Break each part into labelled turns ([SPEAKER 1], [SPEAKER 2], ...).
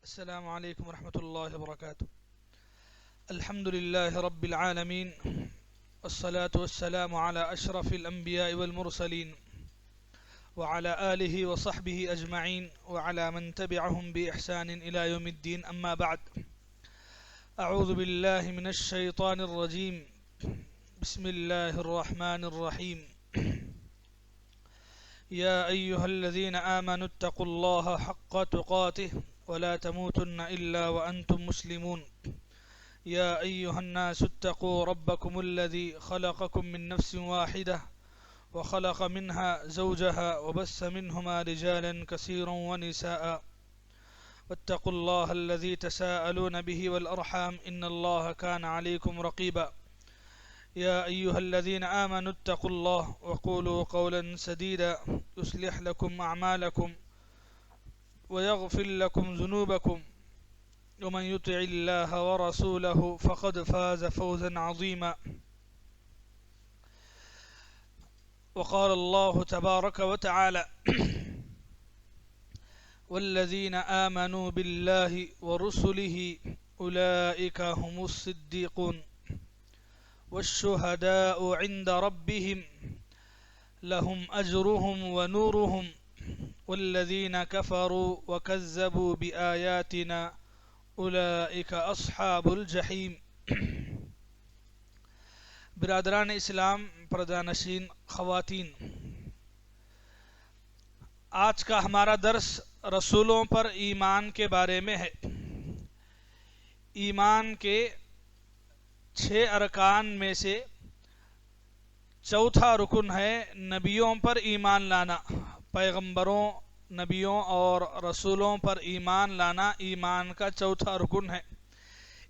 [SPEAKER 1] السلام عليكم ورحمة الله وبركاته. الحمد لله رب العالمين، والصلاة والسلام على أشرف الأنبياء والمرسلين وعلى آله وصحبه أجمعين وعلى من تبعهم بإحسان إلى يوم الدين. أما بعد، أعوذ بالله من الشيطان الرجيم. بسم الله الرحمن الرحيم. يا أيها الذين آمنوا اتقوا الله حق تقاته ولا تموتن إلا وأنتم مسلمون. يا أيها الناس اتقوا ربكم الذي خلقكم من نفس واحدة وخلق منها زوجها وبث منهما رجالا كثيرا ونساء، واتقوا الله الذي تساءلون به والأرحام إن الله كان عليكم رقيبا. يا أيها الذين آمنوا اتقوا الله وقولوا قولا سديدا يصلح لكم أعمالكم ويغفر لكم ذنوبكم، ومن يطع الله ورسوله فقد فاز فوزا عظيما. وقال الله تبارك وتعالى: والذين آمنوا بالله ورسله أولئك هم الصديقون والشهداء عند ربهم لهم أجرهم ونورهم والذين كفروا وكذبوا بآياتنا أولئك أصحاب الجحيم. برادران اسلام، پردانشین، خواتین، آج کا ہمارا درس رسولوں پر ایمان کے بارے میں ہے۔ ایمان کے 6 ارکان میں سے چوتھا رکن ہے نبیوں پر ایمان لانا۔ پیغمبروں، نبیوں اور رسولوں پر ایمان لانا ایمان کا چوتھا رکن ہے۔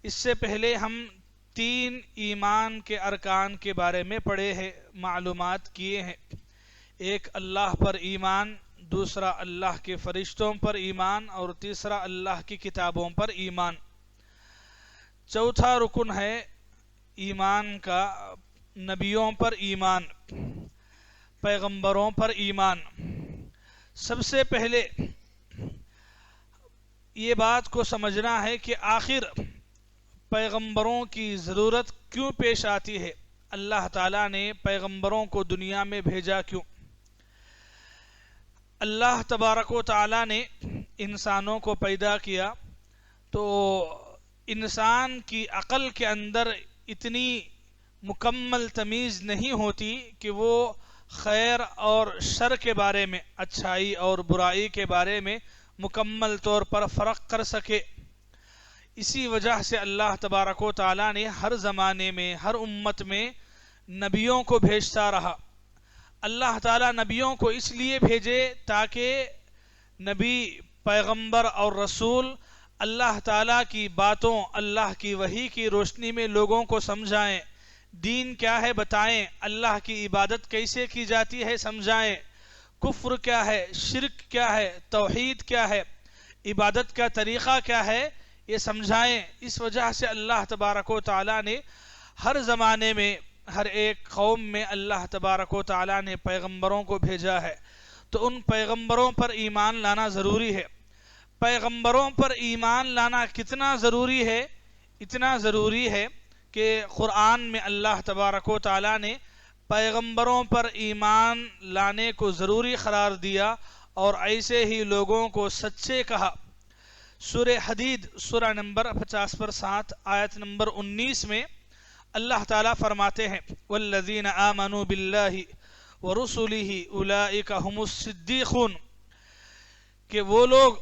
[SPEAKER 1] اس سے پہلے ہم 3 ایمان کے ارکان کے بارے میں پڑھے ہیں، معلومات کیے ہیں۔ ایک اللہ پر ایمان، دوسرا اللہ کے فرشتوں پر ایمان اور تیسرا اللہ کی کتابوں پر ایمان۔ چوتھا رکن ہے ایمان کا نبیوں پر ایمان، پیغمبروں پر ایمان۔ سب سے پہلے یہ بات کو سمجھنا ہے کہ آخر پیغمبروں کی ضرورت کیوں پیش آتی ہے؟ اللہ تعالیٰ نے پیغمبروں کو دنیا میں بھیجا کیوں؟ اللہ تبارک و تعالیٰ نے انسانوں کو پیدا کیا تو انسان کی عقل کے اندر اتنی مکمل تمیز نہیں ہوتی کہ وہ خیر اور شر کے بارے میں، اچھائی اور برائی کے بارے میں مکمل طور پر فرق کر سکے۔ اسی وجہ سے اللہ تبارک و تعالیٰ نے ہر زمانے میں، ہر امت میں نبیوں کو بھیجتا رہا۔ اللہ تعالیٰ نبیوں کو اس لیے بھیجے تاکہ نبی، پیغمبر اور رسول اللہ تعالیٰ کی باتوں، اللہ کی وحی کی روشنی میں لوگوں کو سمجھائیں، دین کیا ہے بتائیں، اللہ کی عبادت کیسے کی جاتی ہے سمجھائیں، کفر کیا ہے، شرک کیا ہے، توحید کیا ہے، عبادت کا طریقہ کیا ہے، یہ سمجھائیں۔ اس وجہ سے اللہ تبارک و تعالیٰ نے ہر زمانے میں، ہر ایک قوم میں اللہ تبارک و تعالیٰ نے پیغمبروں کو بھیجا ہے، تو ان پیغمبروں پر ایمان لانا ضروری ہے۔ پیغمبروں پر ایمان لانا کتنا ضروری ہے؟ اتنا ضروری ہے کہ قرآن میں اللہ تبارک و تعالیٰ نے پیغمبروں پر ایمان لانے کو ضروری قرار دیا اور ایسے ہی لوگوں کو سچے کہا۔ سورہ حدید، سورہ نمبر 50 آیت نمبر 19 میں اللہ تعالیٰ فرماتے ہیں: والذین آمنوا باللہ ورسلہ اولئک هم الصدیقون، کہ وہ لوگ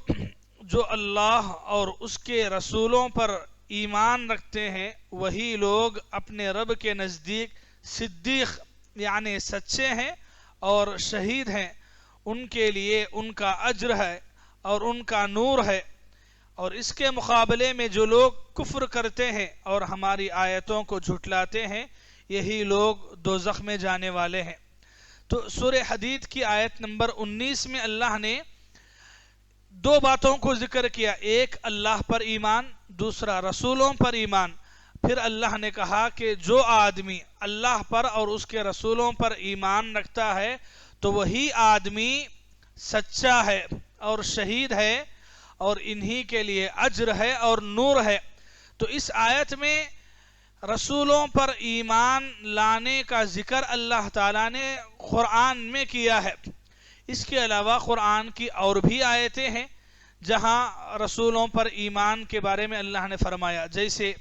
[SPEAKER 1] جو اللہ اور اس کے رسولوں پر ایمان رکھتے ہیں وہی لوگ اپنے رب کے نزدیک صدیق یعنی سچے ہیں اور شہید ہیں۔ ان کے لیے ان کا اجر ہے اور ان کا نور ہے۔ اور اس کے مقابلے میں جو لوگ کفر کرتے ہیں اور ہماری آیتوں کو جھٹلاتے ہیں یہی لوگ دوزخ میں جانے والے ہیں۔ تو سورہ حدید کی آیت نمبر 19 میں اللہ نے 2 باتوں کو ذکر کیا، ایک اللہ پر ایمان، دوسرا رسولوں پر ایمان۔ پھر اللہ نے کہا کہ جو آدمی اللہ پر اور اس کے رسولوں پر ایمان رکھتا ہے تو وہی آدمی سچا ہے اور شہید ہے اور انہی کے لیے اجر ہے اور نور ہے۔ تو اس آیت میں رسولوں پر ایمان لانے کا ذکر اللہ تعالیٰ نے قرآن میں کیا ہے۔ اس کے علاوہ قرآن کی اور بھی آیتیں ہیں جہاں رسولوں پر ایمان کے بارے میں اللہ نے فرمایا، جیسے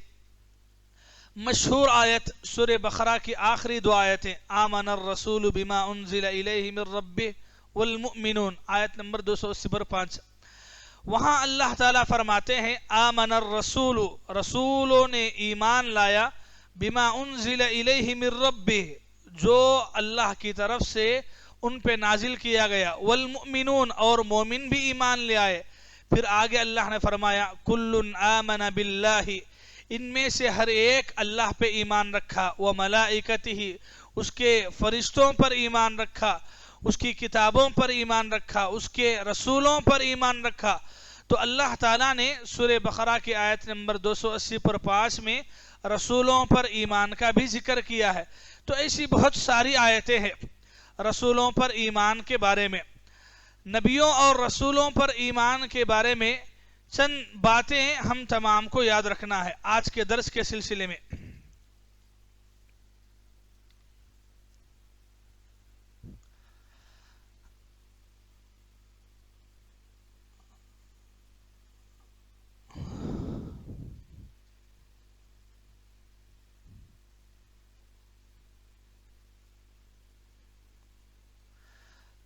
[SPEAKER 1] مشہور آیت سورہ بقرہ کی آخری دو آیتیں، آمن الرسول بما انزل الیہ من ربہ والمؤمنون، آیت نمبر 285۔ وہاں اللہ تعالیٰ فرماتے ہیں آمن الرسول، رسولوں نے ایمان لایا، بما انزل الیہ من ربہ، جو اللہ کی طرف سے ان پہ نازل کیا گیا، والمؤمنون، اور مومن بھی ایمان لے آئے۔ پھر آگے اللہ نے فرمایا کل آمن باللہ، ان میں سے ہر ایک اللہ پہ ایمان رکھا، وملائکتہ، اس کے فرشتوں پر ایمان رکھا، اس کی کتابوں پر ایمان رکھا، اس کے رسولوں پر ایمان رکھا۔ تو اللہ تعالیٰ نے سورہ بقرہ کی آیت نمبر 280 پر 5 میں رسولوں پر ایمان کا بھی ذکر کیا ہے۔ تو ایسی بہت ساری آیتیں ہیں رسولوں پر ایمان کے بارے میں۔ نبیوں اور رسولوں پر ایمان کے بارے میں چند باتیں ہم تمام کو یاد رکھنا ہے آج کے درس کے سلسلے میں۔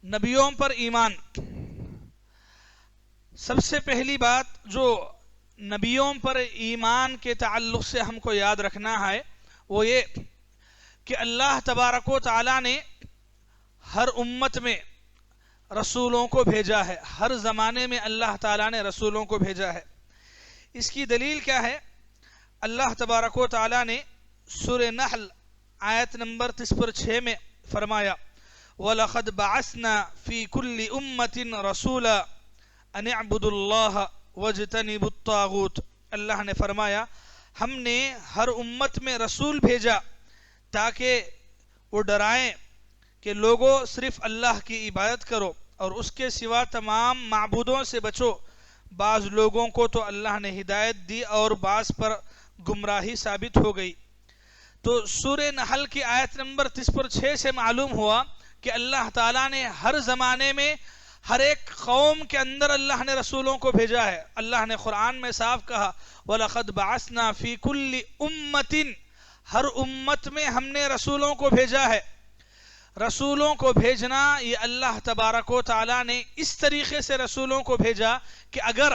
[SPEAKER 1] نبیوں پر ایمان، سب سے پہلی بات جو نبیوں پر ایمان کے تعلق سے ہم کو یاد رکھنا ہے وہ یہ کہ اللہ تبارک و تعالیٰ نے ہر امت میں رسولوں کو بھیجا ہے، ہر زمانے میں اللہ تعالیٰ نے رسولوں کو بھیجا ہے۔ اس کی دلیل کیا ہے؟ اللہ تبارک و تعالیٰ نے سورہ نحل آیت نمبر 6 میں فرمایا وَلَقَدْ بَعَثْنَا فِي كُلِّ أُمَّةٍ رَسُولًا أَنِ اعْبُدُوا اللَّهَ وَاجْتَنِبُوا الطَّاغُوتَ، اللہ نے فرمایا ہم نے ہر امت میں رسول بھیجا تاکہ وہ ڈرائیں کہ لوگوں صرف اللہ کی عبادت کرو اور اس کے سوا تمام معبودوں سے بچو۔ بعض لوگوں کو تو اللہ نے ہدایت دی اور بعض پر گمراہی ثابت ہو گئی۔ تو سورہ نحل کی آیت نمبر 6 سے معلوم ہوا کہ اللہ تعالیٰ نے ہر زمانے میں ہر ایک قوم کے اندر اللہ نے رسولوں کو بھیجا ہے۔ اللہ نے قرآن میں صاف کہا وَلَقَدْ بَعَثْنَا فِي كُلِّ أُمَّةٍ، ہر امت میں ہم نے رسولوں کو بھیجا ہے۔ رسولوں کو بھیجنا یہ اللہ تبارک و تعالیٰ نے اس طریقے سے رسولوں کو بھیجا کہ اگر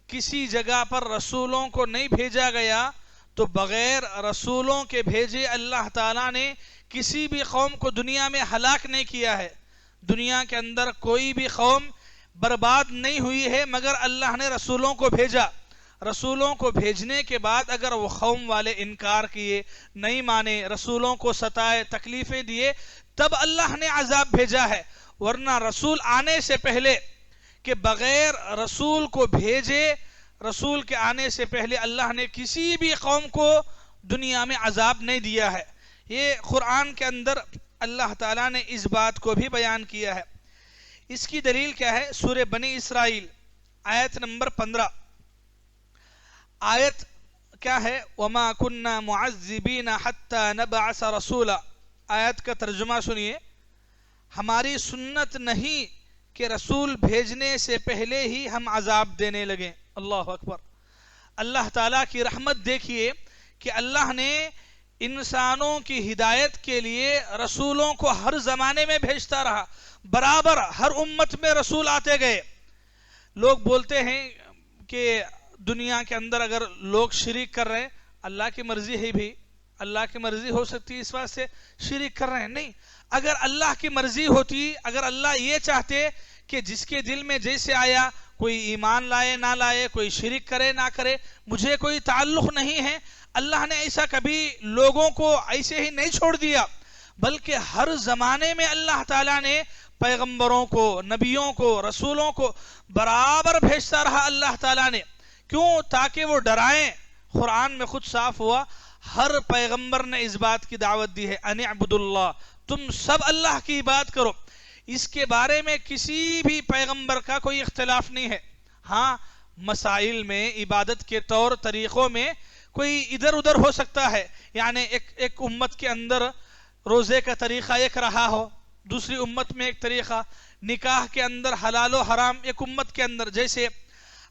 [SPEAKER 1] کسی جگہ پر رسولوں کو نہیں بھیجا گیا تو بغیر رسولوں کے بھیجے اللہ تعالیٰ نے کسی بھی قوم کو دنیا میں ہلاک نہیں کیا ہے۔ دنیا کے اندر کوئی بھی قوم برباد نہیں ہوئی ہے مگر اللہ نے رسولوں کو بھیجا۔ رسولوں کو بھیجنے کے بعد اگر وہ قوم والے انکار کیے، نہیں مانے، رسولوں کو ستائے، تکلیفیں دیے، تب اللہ نے عذاب بھیجا ہے۔ ورنہ رسول آنے سے پہلے کہ بغیر رسول کو بھیجے، رسول کے آنے سے پہلے اللہ نے کسی بھی قوم کو دنیا میں عذاب نہیں دیا ہے۔ یہ قرآن کے اندر اللہ تعالیٰ نے اس بات کو بھی بیان کیا ہے۔ اس کی دلیل کیا ہے؟ سورہ بنی اسرائیل آیت نمبر 15، آیت کیا ہے؟ وَمَا كُنَّا مُعَذِّبِينَ حَتَّى نَبْعَثَ رَسُولًا، آیت کا ترجمہ سنیے، ہماری سنت نہیں کہ رسول بھیجنے سے پہلے ہی ہم عذاب دینے لگیں۔ اللہ اکبر! اللہ تعالیٰ کی رحمت دیکھیے کہ اللہ نے انسانوں کی ہدایت کے لیے رسولوں کو ہر زمانے میں بھیجتا رہا، برابر ہر امت میں رسول آتے گئے۔ لوگ بولتے ہیں کہ دنیا کے اندر اگر لوگ شرک کر رہے ہیں، اللہ کی مرضی ہے بھی، اللہ کی مرضی ہو سکتی ہے، اس بات سے شرک کر رہے ہیں نہیں۔ اگر اللہ کی مرضی ہوتی، اگر اللہ یہ چاہتے کہ جس کے دل میں جیسے آیا، کوئی ایمان لائے نہ لائے، کوئی شرک کرے نہ کرے، مجھے کوئی تعلق نہیں ہے، اللہ نے ایسا کبھی لوگوں کو ایسے ہی نہیں چھوڑ دیا، بلکہ ہر زمانے میں اللہ تعالیٰ نے پیغمبروں کو، نبیوں کو، رسولوں کو برابر بھیجتا رہا اللہ تعالیٰ نے۔ کیوں؟ تاکہ وہ ڈرائیں۔ قرآن میں خود صاف ہوا، ہر پیغمبر نے اس بات کی دعوت دی ہے ان اعبدوا اللہ، تم سب اللہ کی عبادت کرو۔ اس کے بارے میں کسی بھی پیغمبر کا کوئی اختلاف نہیں ہے۔ ہاں، مسائل میں، عبادت کے طور طریقوں میں کوئی ادھر ادھر ہو سکتا ہے. یعنی ایک امت کے اندر روزے کا طریقہ ایک رہا ہو، دوسری امت میں ایک طریقہ، نکاح کے اندر حلال و حرام ایک امت کے اندر، جیسے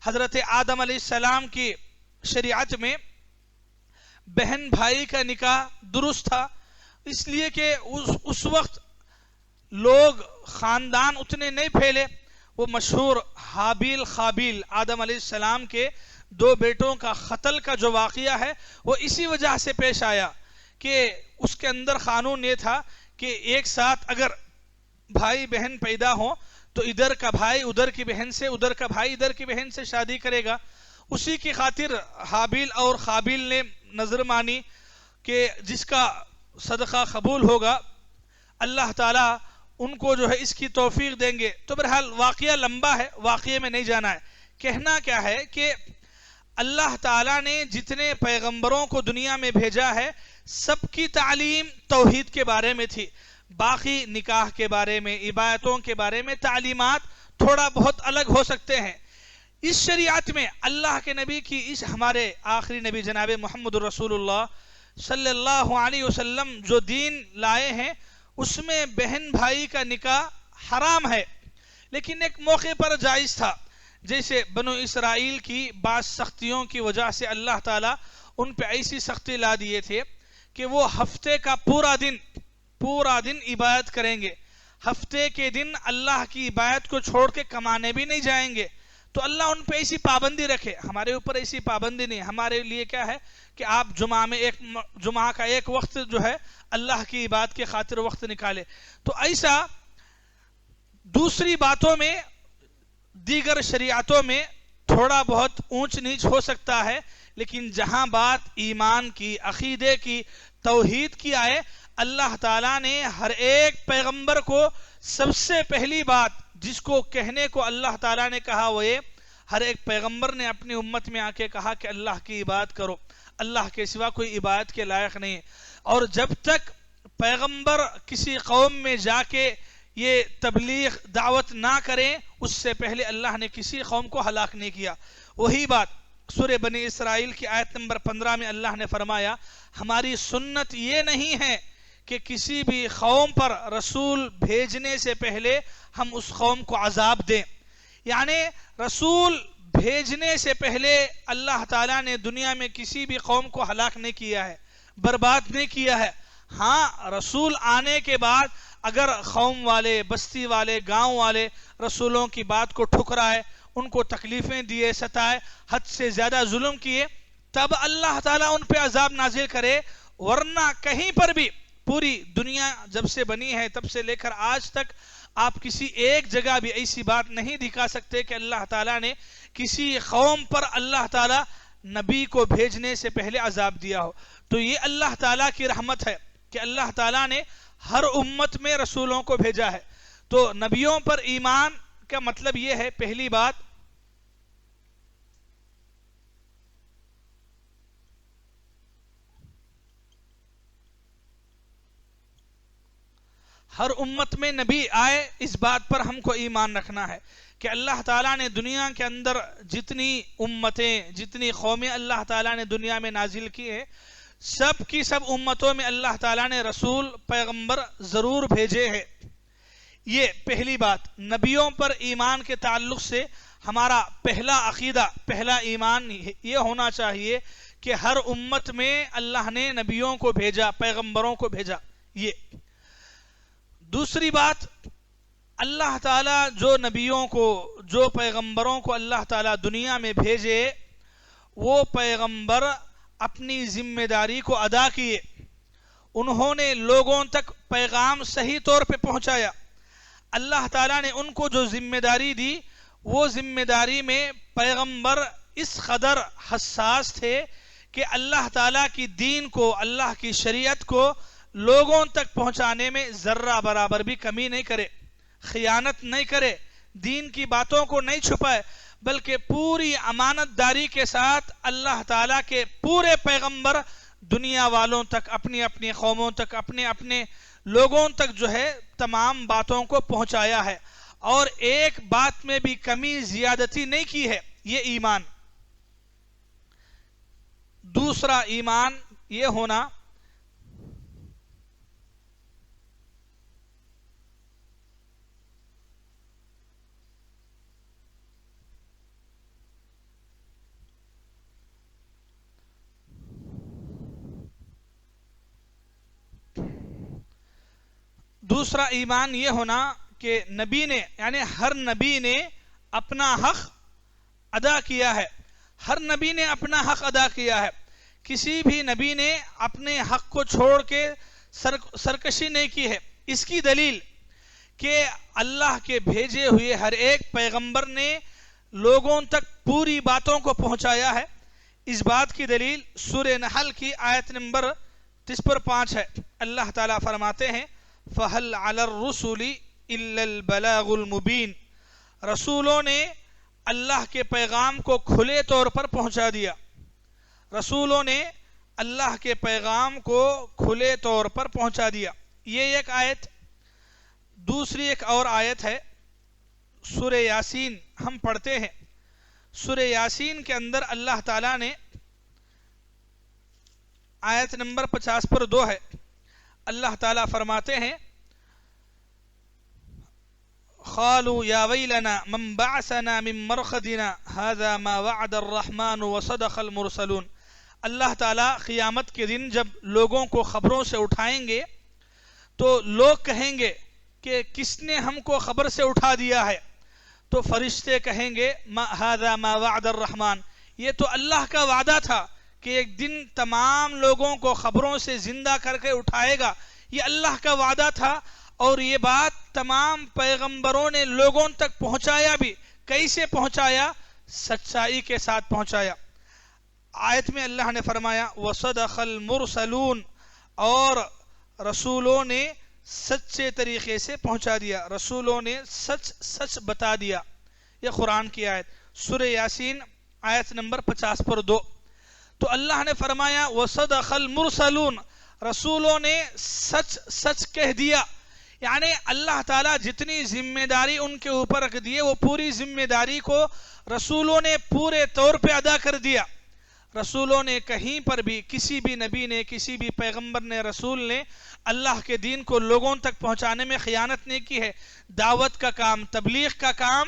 [SPEAKER 1] حضرت آدم علیہ السلام کی شریعت میں بہن بھائی کا نکاح درست تھا، اس لیے کہ اس وقت لوگ خاندان اتنے نہیں پھیلے. وہ مشہور حابیل خابیل آدم علیہ السلام کے دو بیٹوں کا قتل کا جو واقعہ ہے وہ اسی وجہ سے پیش آیا کہ اس کے اندر قانون یہ تھا کہ ایک ساتھ اگر بھائی بہن پیدا ہوں تو ادھر کا بھائی ادھر کی بہن سے، ادھر کا بھائی ادھر کی بہن سے شادی کرے گا. اسی کی خاطر حابیل اور خابیل نے نظر مانی کہ جس کا صدقہ قبول ہوگا اللہ تعالیٰ ان کو جو ہے اس کی توفیق دیں گے. تو بہرحال واقعہ لمبا ہے، واقعے میں نہیں جانا ہے. کہنا کیا ہے کہ اللہ تعالیٰ نے جتنے پیغمبروں کو دنیا میں بھیجا ہے سب کی تعلیم توحید کے بارے میں تھی. باقی نکاح کے بارے میں، عبادتوں کے بارے میں تعلیمات تھوڑا بہت الگ ہو سکتے ہیں. اس شریعت میں اللہ کے نبی کی، اس ہمارے آخری نبی جناب محمد رسول اللہ صلی اللہ علیہ وسلم جو دین لائے ہیں اس میں بہن بھائی کا نکاح حرام ہے، لیکن ایک موقع پر جائز تھا. جیسے بنو اسرائیل کی بعض سختیوں کی وجہ سے اللہ تعالیٰ ان پہ ایسی سختی لا دیے تھے کہ وہ ہفتے کا پورا دن عبادت کریں گے. ہفتے کے دن اللہ کی عبادت کو چھوڑ کے کمانے بھی نہیں جائیں گے. تو اللہ ان پہ ایسی پابندی رکھے. ہمارے اوپر ایسی پابندی نہیں. ہمارے لیے کیا ہے کہ آپ جمعہ کا ایک وقت جو ہے اللہ کی عبادت کے خاطر وقت نکالے. تو ایسا دوسری باتوں میں، دیگر شریعتوں میں تھوڑا بہت اونچ نیچ ہو سکتا ہے، لیکن جہاں بات ایمان کی، عقیدے کی، توحید کی آئے، اللہ تعالیٰ نے ہر ایک پیغمبر کو سب سے پہلی بات جس کو کہنے کو اللہ تعالیٰ نے کہا وہ یہ، ہر ایک پیغمبر نے اپنی امت میں آ کے کہا کہ اللہ کی عبادت کرو، اللہ کے سوا کوئی عبادت کے لائق نہیں ہے. اور جب تک پیغمبر کسی قوم میں جا کے یہ تبلیغ دعوت نہ کریں اس سے پہلے اللہ نے کسی قوم کو ہلاک نہیں کیا. وہی بات سورہ بنی اسرائیل کی آیت نمبر 15 میں اللہ نے فرمایا ہماری سنت یہ نہیں ہے کہ کسی بھی قوم پر رسول بھیجنے سے پہلے ہم اس قوم کو عذاب دیں. یعنی رسول بھیجنے سے پہلے اللہ تعالیٰ نے دنیا میں کسی بھی قوم کو ہلاک نہیں کیا ہے، برباد نہیں کیا ہے. ہاں رسول آنے کے بعد اگر قوم والے، بستی والے، گاؤں والے رسولوں کی بات کو ٹھکرائے، ان کو تکلیفیں دیے، ستائے، حد سے زیادہ ظلم کیے، تب اللہ تعالیٰ ان پہ عذاب نازل کرے. ورنہ کہیں پر بھی پوری دنیا جب سے بنی ہے تب سے لے کر آج تک آپ کسی ایک جگہ بھی ایسی بات نہیں دکھا سکتے کہ اللہ تعالیٰ نے کسی قوم پر اللہ تعالیٰ نبی کو بھیجنے سے پہلے عذاب دیا ہو. تو یہ اللہ تعالیٰ کی رحمت ہے کہ اللہ تعالیٰ نے ہر امت میں رسولوں کو بھیجا ہے. تو نبیوں پر ایمان کا مطلب یہ ہے، پہلی بات ہر امت میں نبی آئے، اس بات پر ہم کو ایمان رکھنا ہے کہ اللہ تعالیٰ نے دنیا کے اندر جتنی امتیں، جتنی قومیں اللہ تعالیٰ نے دنیا میں نازل کی ہے، سب کی سب امتوں میں اللہ تعالیٰ نے رسول پیغمبر ضرور بھیجے ہیں. یہ پہلی بات. نبیوں پر ایمان کے تعلق سے ہمارا پہلا عقیدہ، پہلا ایمان یہ ہونا چاہیے کہ ہر امت میں اللہ نے نبیوں کو بھیجا، پیغمبروں کو بھیجا. یہ دوسری بات، اللہ تعالیٰ جو نبیوں کو، جو پیغمبروں کو اللہ تعالیٰ دنیا میں بھیجے، وہ پیغمبر اپنی ذمہ داری کو ادا کیے. انہوں نے لوگوں تک پیغام صحیح طور پہ پہنچایا. اللہ تعالیٰ نے ان کو جو ذمہ داری دی، وہ ذمہ داری میں پیغمبر اس قدر حساس تھے کہ اللہ تعالیٰ کی دین کو، اللہ کی شریعت کو لوگوں تک پہنچانے میں ذرہ برابر بھی کمی نہیں کرے، خیانت نہیں کرے، دین کی باتوں کو نہیں چھپائے، بلکہ پوری امانت داری کے ساتھ اللہ تعالیٰ کے پورے پیغمبر دنیا والوں تک، اپنی اپنی قوموں تک، اپنے اپنے لوگوں تک جو ہے تمام باتوں کو پہنچایا ہے، اور ایک بات میں بھی کمی زیادتی نہیں کی ہے. یہ ایمان. دوسرا ایمان یہ ہونا کہ نبی نے یعنی ہر نبی نے اپنا حق ادا کیا ہے. ہر نبی نے اپنا حق ادا کیا ہے. کسی بھی نبی نے اپنے حق کو چھوڑ کے سرکشی نہیں کی ہے. اس کی دلیل کہ اللہ کے بھیجے ہوئے ہر ایک پیغمبر نے لوگوں تک پوری باتوں کو پہنچایا ہے. اس بات کی دلیل سورہ نحل کی آیت نمبر 5 ہے. اللہ تعالیٰ فرماتے ہیں فَهَلْ عَلَى الرُّسُلِ إِلَّا الْبَلَاغُ الْمُبِينُ. رسولوں نے اللہ کے پیغام کو کھلے طور پر پہنچا دیا. رسولوں نے اللہ کے پیغام کو کھلے طور پر پہنچا دیا. یہ ایک آیت. دوسری ایک اور آیت ہے سورہ یاسین ہم پڑھتے ہیں. سورہ یاسین کے اندر اللہ تعالیٰ نے آیت نمبر 50 پر 2 ہے. اللہ تعالیٰ فرماتے ہیں قالوا یا ویلنا من بعثنا من مرقدنا هذا ما وعد الرحمن وصدق المرسلون. اللہ تعالیٰ قیامت کے دن جب لوگوں کو خبروں سے اٹھائیں گے تو لوگ کہیں گے کہ کس نے ہم کو خبر سے اٹھا دیا ہے؟ تو فرشتے کہیں گے هذا ما وعد الرحمن. یہ تو اللہ کا وعدہ تھا کہ ایک دن تمام لوگوں کو خبروں سے زندہ کر کے اٹھائے گا. یہ اللہ کا وعدہ تھا اور یہ بات تمام پیغمبروں نے لوگوں تک پہنچایا بھی. کیسے پہنچایا؟ سچائی کے ساتھ پہنچایا. آیت میں اللہ نے فرمایا وَصَدَقَ الْمُرْسَلُونَ، اور رسولوں نے سچے طریقے سے پہنچا دیا. رسولوں نے سچ بتا دیا. یہ قرآن کی آیت سورہ یاسین آیت نمبر 50 پر 2. تو اللہ نے فرمایا وَصَدَقَ الْمُرْسَلُونَ، رسولوں نے سچ کہہ دیا. یعنی اللہ تعالیٰ جتنی ذمہ داری ان کے اوپر رکھ دیے وہ پوری ذمہ داری کو رسولوں نے پورے طور پہ ادا کر دیا. رسولوں نے کہیں پر بھی کسی بھی نبی نے کسی بھی پیغمبر نے رسول نے اللہ کے دین کو لوگوں تک پہنچانے میں خیانت نہیں کی ہے. دعوت کا کام، تبلیغ کا کام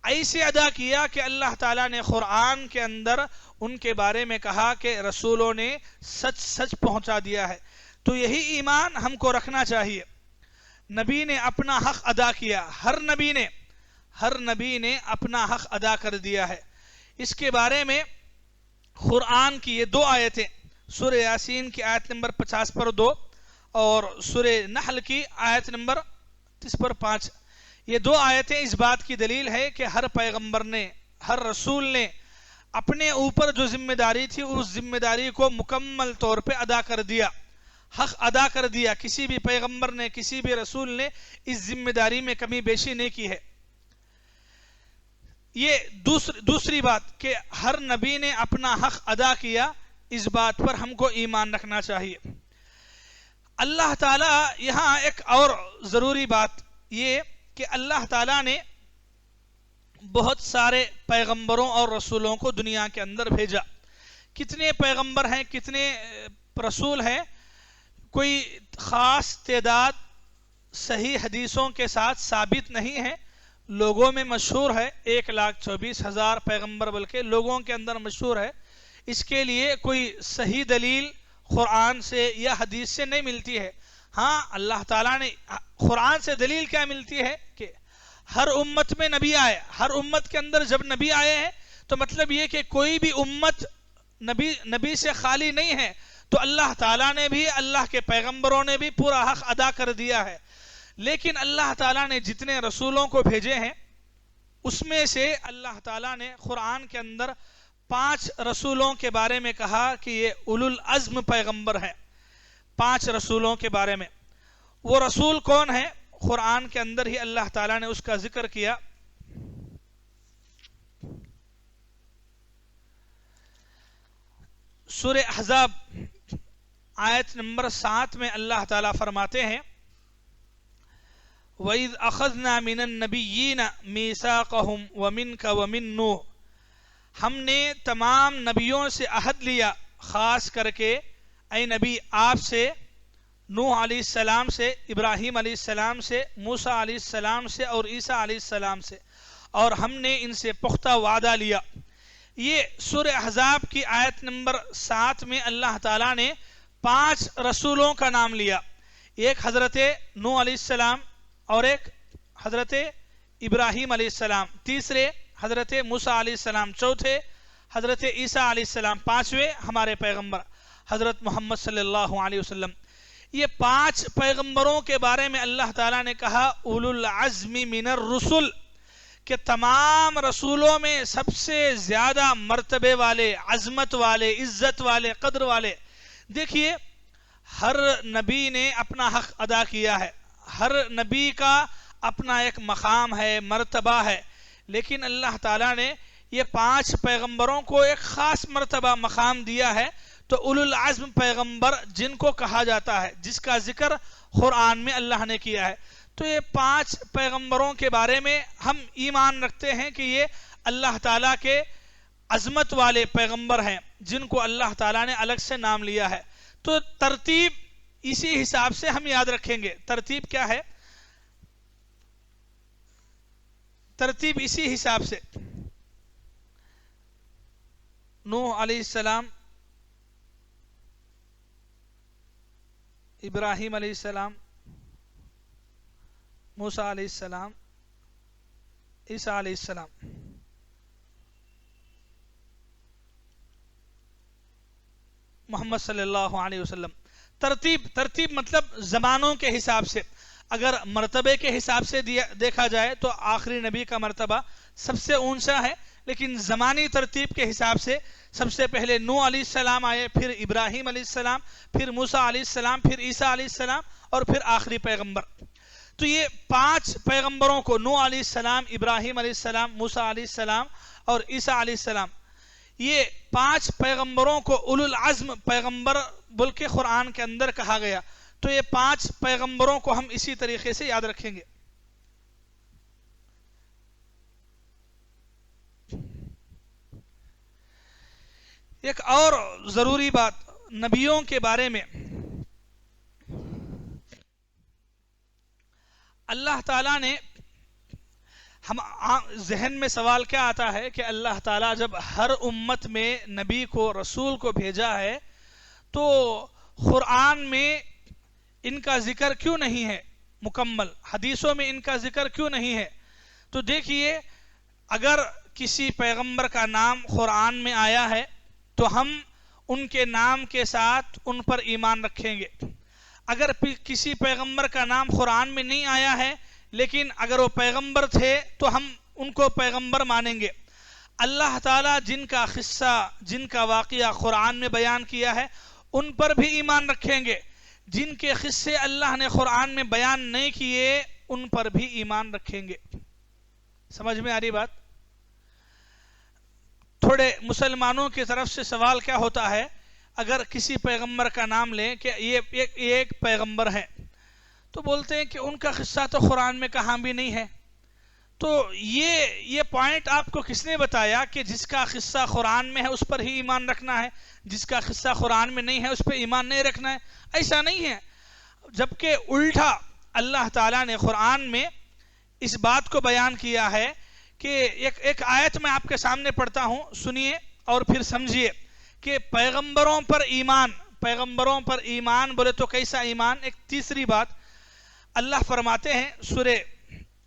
[SPEAKER 1] ایسے ادا کیا کہ اللہ تعالیٰ نے قرآن کے اندر ان کے بارے میں کہا کہ رسولوں نے سچ پہنچا دیا ہے. تو یہی ایمان ہم کو رکھنا چاہیے. نبی نے اپنا حق ادا کیا. ہر نبی نے اپنا حق ادا کر دیا ہے. اس کے بارے میں قرآن کی یہ 2 آیتیں سورہ یاسین کی آیت نمبر 50 پر 2 اور سورہ نحل کی آیت نمبر 30 پر 5، یہ 2 آیتیں اس بات کی دلیل ہے کہ ہر پیغمبر نے، ہر رسول نے اپنے اوپر جو ذمہ داری تھی اس ذمہ داری کو مکمل طور پہ ادا کر دیا، حق ادا کر دیا. کسی بھی پیغمبر نے، کسی بھی رسول نے اس ذمہ داری میں کمی بیشی نہیں کی ہے. یہ دوسری بات کہ ہر نبی نے اپنا حق ادا کیا. اس بات پر ہم کو ایمان رکھنا چاہیے. اللہ تعالیٰ یہاں ایک اور ضروری بات یہ کہ اللہ تعالیٰ نے بہت سارے پیغمبروں اور رسولوں کو دنیا کے اندر بھیجا. کتنے پیغمبر ہیں، کتنے رسول ہیں، کوئی خاص تعداد صحیح حدیثوں کے ساتھ ثابت نہیں ہے. لوگوں میں مشہور ہے 1,24,000 پیغمبر، بلکہ لوگوں کے اندر مشہور ہے. اس کے لیے کوئی صحیح دلیل قرآن سے یا حدیث سے نہیں ملتی ہے. ہاں اللہ تعالیٰ نے قرآن سے دلیل کیا ملتی ہے کہ ہر امت میں نبی آئے. ہر امت کے اندر جب نبی آئے ہیں تو مطلب یہ کہ کوئی بھی امت نبی سے خالی نہیں ہے. تو اللہ تعالیٰ نے بھی، اللہ کے پیغمبروں نے بھی پورا حق ادا کر دیا ہے. لیکن اللہ تعالیٰ نے جتنے رسولوں کو بھیجے ہیں اس میں سے اللہ تعالیٰ نے قرآن کے اندر 5 رسولوں کے بارے میں کہا کہ یہ اولو العزم پیغمبر ہیں. 5 رسولوں کے بارے میں. وہ رسول کون ہیں؟ قرآن کے اندر ہی اللہ تعالیٰ نے اس کا ذکر کیا. سورہ احزاب آیت نمبر 7 میں اللہ تعالیٰ فرماتے ہیں وَإِذْ أَخَذْنَا مِنَ النَّبِيِّينَ مِيثَاقَهُمْ وَمِنْكَ وَمِن نُوحٍ. ہم نے تمام نبیوں سے عہد لیا، خاص کر کے اے نبی آپ سے، نوح علیہ السلام سے، ابراہیم علیہ السلام سے، موسیٰ علیہ السلام سے اور عیسیٰ علیہ السلام سے، اور ہم نے ان سے پختہ وعدہ لیا۔ یہ سورہ احزاب کی آیت نمبر 7 میں اللہ تعالیٰ نے 5 رسولوں کا نام لیا، ایک حضرت نوح علیہ السلام، اور ایک حضرت ابراہیم علیہ السلام، تیسرے حضرت موسیٰ علیہ السلام، چوتھے حضرت عیسیٰ علیہ السلام، پانچویں ہمارے پیغمبر حضرت محمد صلی اللہ علیہ وسلم۔ یہ 5 پیغمبروں کے بارے میں اللہ تعالیٰ نے کہا اولو العزم من الرسل، کہ تمام رسولوں میں سب سے زیادہ مرتبے والے، عظمت والے، عزت والے، قدر والے۔ دیکھیے ہر نبی نے اپنا حق ادا کیا ہے، ہر نبی کا اپنا ایک مقام ہے، مرتبہ ہے، لیکن اللہ تعالیٰ نے یہ 5 پیغمبروں کو ایک خاص مرتبہ، مقام دیا ہے۔ تو اولو العزم پیغمبر جن کو کہا جاتا ہے، جس کا ذکر قرآن میں اللہ نے کیا ہے، تو یہ 5 پیغمبروں کے بارے میں ہم ایمان رکھتے ہیں کہ یہ اللہ تعالیٰ کے عظمت والے پیغمبر ہیں، جن کو اللہ تعالیٰ نے الگ سے نام لیا ہے۔ تو ترتیب اسی حساب سے ہم یاد رکھیں گے۔ ترتیب کیا ہے؟ ترتیب اسی حساب سے، نوح علیہ السلام، ابراہیم علیہ السلام، موسیٰ علیہ السلام، عیسیٰ علیہ السلام۔ محمد صلی اللہ علیہ وسلم۔ ترتیب مطلب زمانوں کے حساب سے۔ اگر مرتبے کے حساب سے دیکھا جائے تو آخری نبی کا مرتبہ سب سے اونچا ہے، لیکن زمانی ترتیب کے حساب سے سب سے پہلے نوح علیہ السلام آئے، پھر ابراہیم علیہ السلام، پھر موسیٰ علیہ السلام، پھر عیسیٰ علیہ السلام، اور پھر آخری پیغمبر۔ تو یہ 5 پیغمبروں کو، نوح علیہ السلام، ابراہیم علیہ السلام، موسیٰ علیہ السلام اور عیسیٰ علیہ السلام، یہ 5 پیغمبروں کو اولو العزم پیغمبر بول کے قرآن کے اندر کہا گیا۔ تو یہ 5 پیغمبروں کو ہم اسی طریقے سے یاد رکھیں گے۔ ایک اور ضروری بات نبیوں کے بارے میں، اللہ تعالیٰ نے، ہم ذہن میں سوال کیا آتا ہے کہ اللہ تعالیٰ جب ہر امت میں نبی کو، رسول کو بھیجا ہے، تو قرآن میں ان کا ذکر کیوں نہیں ہے مکمل؟ حدیثوں میں ان کا ذکر کیوں نہیں ہے؟ تو دیکھیے، اگر کسی پیغمبر کا نام قرآن میں آیا ہے تو ہم ان کے نام کے ساتھ ان پر ایمان رکھیں گے۔ اگر کسی پیغمبر کا نام قرآن میں نہیں آیا ہے لیکن اگر وہ پیغمبر تھے تو ہم ان کو پیغمبر مانیں گے۔ اللہ تعالیٰ جن کا قصہ، جن کا واقعہ قرآن میں بیان کیا ہے ان پر بھی ایمان رکھیں گے، جن کے قصے اللہ نے قرآن میں بیان نہیں کیے ان پر بھی ایمان رکھیں گے۔ سمجھ میں آ رہی بات؟ تھوڑے مسلمانوں کی طرف سے سوال کیا ہوتا ہے، اگر کسی پیغمبر کا نام لیں کہ یہ ایک پیغمبر ہے، تو بولتے ہیں کہ ان کا قصہ تو قرآن میں کہاں بھی نہیں ہے۔ تو یہ پوائنٹ آپ کو کس نے بتایا کہ جس کا قصہ قرآن میں ہے اس پر ہی ایمان رکھنا ہے، جس کا قصہ قرآن میں نہیں ہے اس پہ ایمان نہیں رکھنا ہے؟ ایسا نہیں ہے، جبکہ الٹا اللہ تعالیٰ نے قرآن میں اس بات کو بیان کیا ہے کہ ایک آیت میں آپ کے سامنے پڑھتا ہوں، سنیے اور پھر سمجھیے کہ پیغمبروں پر ایمان بولے تو کیسا ایمان؟ ایک تیسری بات اللہ فرماتے ہیں سورہ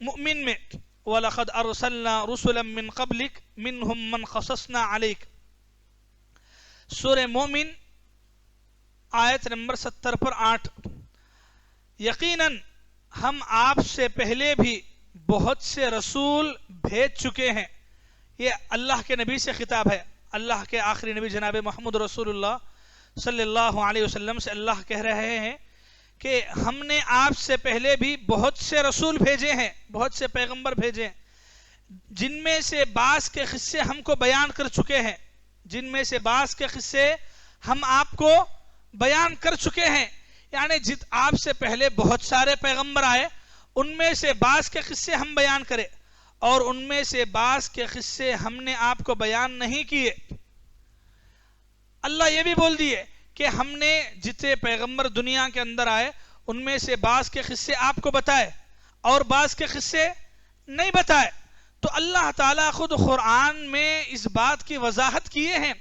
[SPEAKER 1] مؤمن میں، وَلَقَدْ أَرْسَلْنَا رُسُلًا مِّن قَبْلِكَ مِنْهُمْ مَنْ قَصَصْنَا عَلَيْكَ، سورہ مومن آیت نمبر 70 پر 8۔ یقیناً ہم آپ سے پہلے بھی بہت سے رسول بھیج چکے ہیں۔ یہ اللہ کے نبی سے خطاب ہے، اللہ کے آخری نبی جناب محمد رسول اللہ صلی اللہ علیہ وسلم سے اللہ کہہ رہے ہیں کہ ہم نے آپ سے پہلے بھی بہت سے رسول بھیجے ہیں، بہت سے پیغمبر بھیجے ہیں، جن میں سے بعض کے قصے ہم کو بیان کر چکے ہیں، جن میں سے بعض کے قصے ہم آپ کو بیان کر چکے ہیں۔ یعنی آپ سے پہلے بہت سارے پیغمبر آئے، ان میں سے بعض کے قصے ہم بیان کریں، اور ان میں سے بعض کے قصے ہم نے آپ کو بیان نہیں کیے. اللہ یہ بھی بول دیے کہ ہم نے جتنے پیغمبر دنیا کے اندر آئے ان میں سے بعض کے قصے آپ کو بتائے اور بعض کے قصے نہیں بتائے. تو اللہ تعالیٰ خود قرآن میں اس بات کی وضاحت کیے ہیں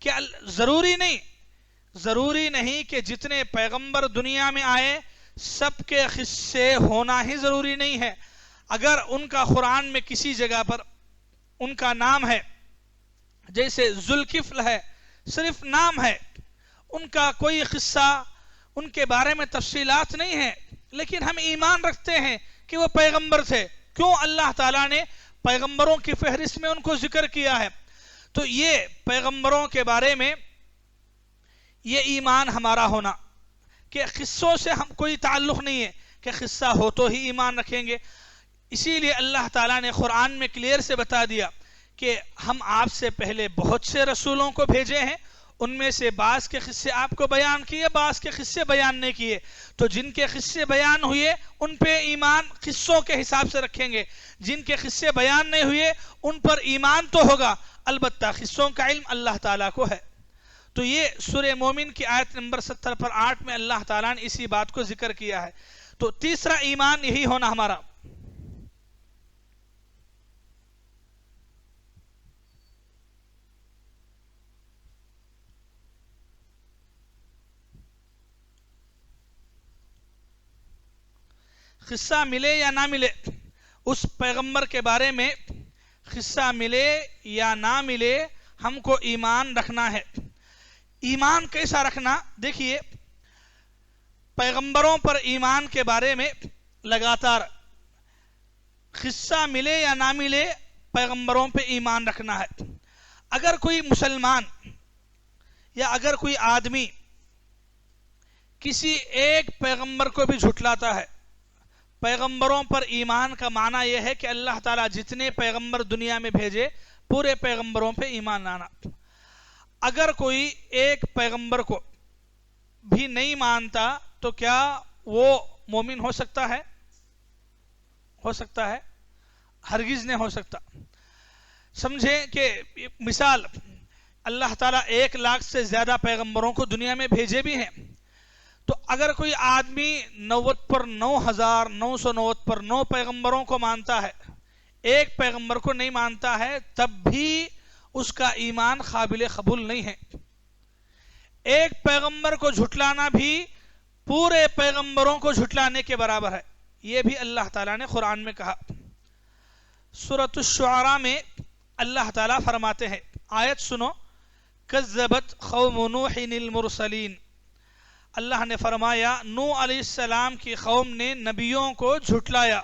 [SPEAKER 1] کہ ضروری نہیں کہ جتنے پیغمبر دنیا میں آئے سب کے قصے ہونا ہی ضروری نہیں ہے. اگر ان کا قرآن میں کسی جگہ پر ان کا نام ہے، جیسے ذوالکفل ہے، صرف نام ہے، ان کا کوئی قصہ ان کے بارے میں تفصیلات نہیں ہے، لیکن ہم ایمان رکھتے ہیں کہ وہ پیغمبر تھے. کیوں اللہ تعالیٰ نے پیغمبروں کی فہرست میں ان کو ذکر کیا ہے؟ تو یہ پیغمبروں کے بارے میں یہ ایمان ہمارا ہونا کہ قصوں سے ہم کوئی تعلق نہیں ہے کہ قصہ ہو تو ہی ایمان رکھیں گے. اسی لیے اللہ تعالیٰ نے قرآن میں کلیئر سے بتا دیا کہ ہم آپ سے پہلے بہت سے رسولوں کو بھیجے ہیں، ان میں سے بعض کے قصے آپ کو بیان کیے، بعض کے قصے بیان نہیں کیے. تو جن کے قصے بیان ہوئے ان پہ ایمان قصوں کے حساب سے رکھیں گے، جن کے قصے بیان نہیں ہوئے ان پر ایمان تو ہوگا، البتہ قصوں کا علم اللہ تعالیٰ کو ہے. تو یہ سورہ مومن کی آیت نمبر 70 پر 8 میں اللہ تعالیٰ نے اسی بات کو ذکر کیا ہے. تو تیسرا ایمان یہی ہونا ہمارا. قصہ ملے یا نہ ملے، اس پیغمبر کے بارے میں قصہ ملے یا نہ ملے ہم کو ایمان رکھنا ہے. ایمان کیسا رکھنا؟ دیکھیے، پیغمبروں پر ایمان کے بارے میں لگاتار قصہ ملے یا نہ ملے پیغمبروں پہ ایمان رکھنا ہے. اگر کوئی مسلمان یا اگر کوئی آدمی کسی ایک پیغمبر کو بھی جھٹلاتا ہے، پیغمبروں پر ایمان کا معنی یہ ہے کہ اللہ تعالیٰ جتنے پیغمبر دنیا میں بھیجے پورے پیغمبروں پہ ایمان لانا. اگر کوئی ایک پیغمبر کو بھی نہیں مانتا تو کیا وہ مومن ہو سکتا ہے؟ ہو سکتا ہے؟ ہرگز نہیں ہو سکتا. سمجھیں کہ مثال، اللہ تعالیٰ 1,00,000 سے زیادہ پیغمبروں کو دنیا میں بھیجے بھی ہیں. تو اگر کوئی آدمی 90 پر 9,990 پر 9 پیغمبروں کو مانتا ہے، ایک پیغمبر کو نہیں مانتا ہے، تب بھی اس کا ایمان قابل قبول نہیں ہے. ایک پیغمبر کو جھٹلانا بھی پورے پیغمبروں کو جھٹلانے کے برابر ہے. یہ بھی اللہ تعالیٰ نے قرآن میں کہا. سورۃ الشعراء میں اللہ تعالیٰ فرماتے ہیں، آیت سنو، کذبت قوم نوح المرسلین. اللہ نے فرمایا نوح علیہ السلام کی قوم نے نبیوں کو جھٹلایا.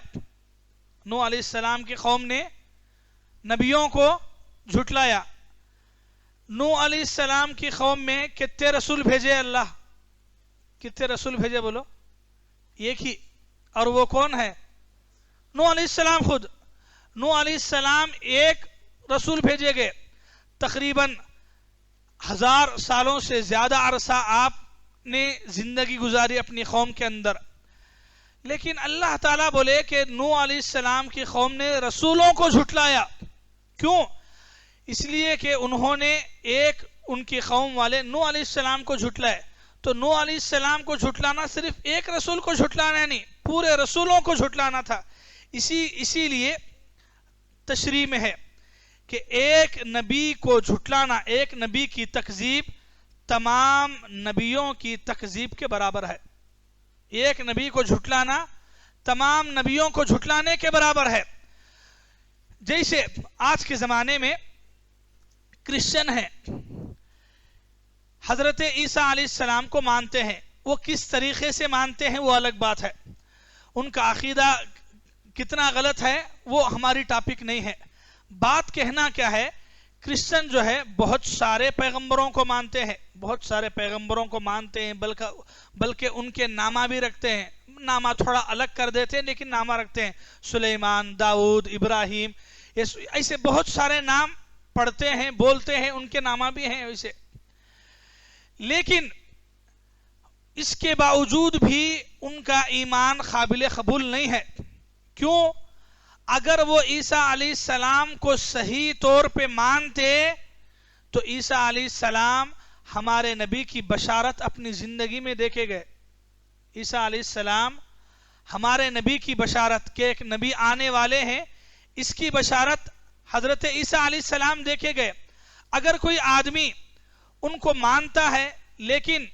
[SPEAKER 1] نوح علیہ السلام کی قوم نے نبیوں کو جھٹلایا. نوح علیہ السلام کی قوم میں کتنے رسول بھیجے اللہ؟ کتنے رسول بھیجے بولو؟ ایک ہی. اور وہ کون ہے؟ نوح علیہ السلام خود. نوح علیہ السلام ایک رسول بھیجے گئے. تقریباً 1000 سالوں سے زیادہ عرصہ آپ نے زندگی گزاری اپنی قوم کے اندر. لیکن اللہ تعالیٰ بولے کہ نوح علیہ السلام کی قوم نے رسولوں کو جھٹلایا. کیوں؟ اس لیے کہ انہوں نے ان کی قوم والے نوح علیہ السلام کو جھٹلائے. تو نوح علیہ السلام کو جھٹلانا صرف ایک رسول کو جھٹلانا نہیں، پورے رسولوں کو جھٹلانا تھا. اسی لیے تشریح میں ہے کہ ایک نبی کو جھٹلانا، ایک نبی کی تکذیب تمام نبیوں کی تکذیب کے برابر ہے. ایک نبی کو جھٹلانا تمام نبیوں کو جھٹلانے کے برابر ہے. جیسے آج کے زمانے میں کرسچن ہیں، حضرت عیسیٰ علیہ السلام کو مانتے ہیں. وہ کس طریقے سے مانتے ہیں وہ الگ بات ہے. ان کا عقیدہ کتنا غلط ہے وہ ہماری ٹاپک نہیں ہے. بات کہنا کیا ہے، کرسچن جو ہے بہت سارے پیغمبروں کو مانتے ہیں، بہت سارے پیغمبروں کو مانتے ہیں، بلکہ ان کے نامہ بھی رکھتے ہیں. نامہ تھوڑا الگ کر دیتے ہیں لیکن نامہ رکھتے ہیں. سلیمان، داؤد، ابراہیم، ایسے بہت سارے نام پڑھتے ہیں، بولتے ہیں، ان کے نامہ بھی ہیں ویسے. لیکن اس کے باوجود بھی ان کا ایمان قابل قبول نہیں ہے. کیوں؟ اگر وہ عیسیٰ علیہ السلام کو صحیح طور پہ مانتے تو عیسیٰ علیہ السلام ہمارے نبی کی بشارت اپنی زندگی میں دیکھے گئے. عیسیٰ علیہ السلام ہمارے نبی کی بشارت کہ ایک نبی آنے والے ہیں، اس کی بشارت حضرت عیسیٰ علیہ السلام دیکھے گئے. اگر کوئی آدمی ان کو مانتا ہے لیکن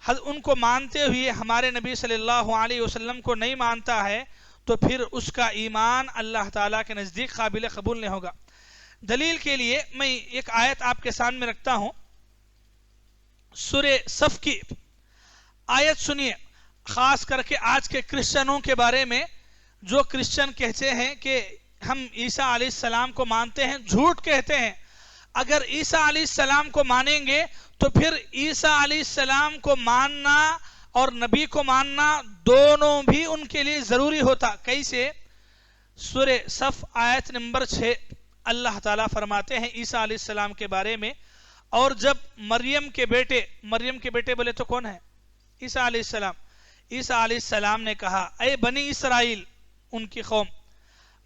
[SPEAKER 1] ان کو مانتے ہوئے ہمارے نبی صلی اللہ علیہ وسلم کو نہیں مانتا ہے تو پھر اس کا ایمان اللہ تعالیٰ کے نزدیک قابل قبول نہیں ہوگا. دلیل کے لیے میں ایک آیت آپ کے سامنے رکھتا ہوں. سورہ صف کی آیت سنیے. خاص کر کے آج کے کرسچنوں کے بارے میں، جو کرسچن کہتے ہیں کہ ہم عیسیٰ علیہ السلام کو مانتے ہیں، جھوٹ کہتے ہیں. اگر عیسیٰ علیہ السلام کو مانیں گے تو پھر عیسیٰ علیہ السلام کو ماننا اور نبی کو ماننا دونوں بھی ان کے لیے ضروری ہوتا. کیسے؟ سورہ صف آیت نمبر 6 اللہ تعالیٰ فرماتے ہیں عیسیٰ علیہ السلام کے بارے میں. اور جب مریم کے بیٹے بولے تو کون ہے؟ عیسیٰ علیہ السلام. عیسیٰ علیہ السلام نے کہا اے بنی اسرائیل، ان کی قوم،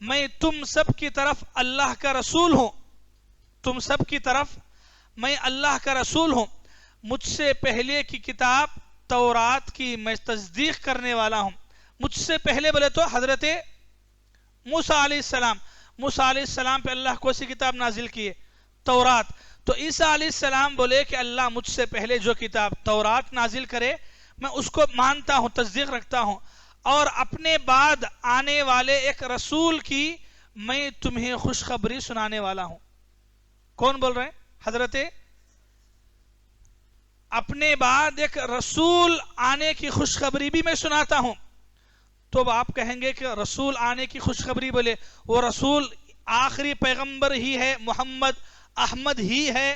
[SPEAKER 1] میں تم سب کی طرف اللہ کا رسول ہوں. تم سب کی طرف میں اللہ کا رسول ہوں. مجھ سے پہلے کی کتاب تورات کی میں تصدیق کرنے والا ہوں. مجھ سے پہلے بولے تو حضرت موسیٰ علیہ السلام. موسیٰ علیہ السلام پہ اللہ کون سی کتاب نازل کیے؟ تورات. تو عیسیٰ علیہ السلام بولے کہ اللہ مجھ سے پہلے جو کتاب تورات نازل کرے میں اس کو مانتا ہوں، تصدیق رکھتا ہوں، اور اپنے بعد آنے والے ایک رسول کی میں تمہیں خوشخبری سنانے والا ہوں. کون بول رہے ہیں؟ حضرت اپنے بعد ایک رسول آنے کی خوشخبری بھی میں سناتا ہوں. تو اب آپ کہیں گے کہ رسول آنے کی خوشخبری بولے، وہ رسول آخری پیغمبر ہی ہے، محمد احمد ہی ہے.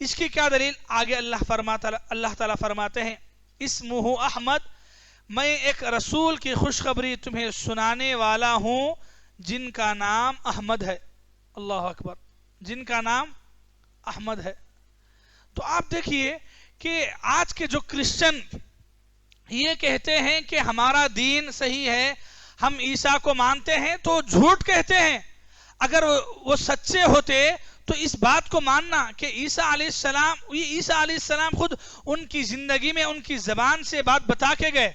[SPEAKER 1] اس کی کیا دلیل؟ آگے اللہ تعالیٰ فرماتے ہیں اسمہ احمد، میں ایک رسول کی خوشخبری تمہیں سنانے والا ہوں جن کا نام احمد ہے. اللہ اکبر، جن کا نام احمد ہے. تو آپ دیکھیے کہ آج کے جو کرسچن یہ کہتے ہیں کہ ہمارا دین صحیح ہے، ہم عیسیٰ کو مانتے ہیں، تو جھوٹ کہتے ہیں. اگر وہ سچے ہوتے تو اس بات کو ماننا کہ عیسیٰ علیہ السلام خود ان کی زندگی میں ان کی زبان سے بات بتا کے گئے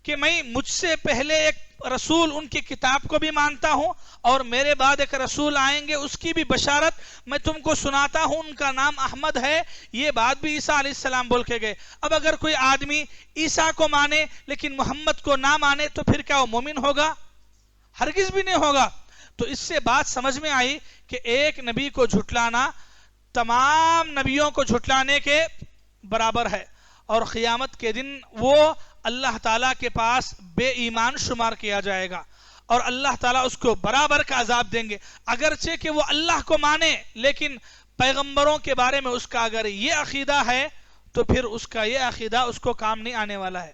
[SPEAKER 1] کہ میں مجھ سے پہلے ایک رسول ان کی کتاب کو بھی مانتا ہوں اور میرے بعد ایک رسول آئیں گے اس کی بھی بشارت میں تم کو سناتا ہوں، ان کا نام احمد ہے. یہ بات بھی عیسیٰ علیہ السلام بول کے گئے. اب اگر کوئی آدمی عیسیٰ کو مانے لیکن محمد کو نہ مانے تو پھر کیا وہ مومن ہوگا؟ ہرگز بھی نہیں ہوگا. تو اس سے بات سمجھ میں آئی کہ ایک نبی کو جھٹلانا تمام نبیوں کو جھٹلانے کے برابر ہے، اور قیامت کے دن وہ اللہ تعالیٰ کے پاس بے ایمان شمار کیا جائے گا اور اللہ تعالیٰ اس کو برابر کا عذاب دیں گے. اگرچہ کہ وہ اللہ کو مانے لیکن پیغمبروں کے بارے میں اس کا اگر یہ عقیدہ ہے تو پھر اس کا یہ عقیدہ اس کو کام نہیں آنے والا ہے.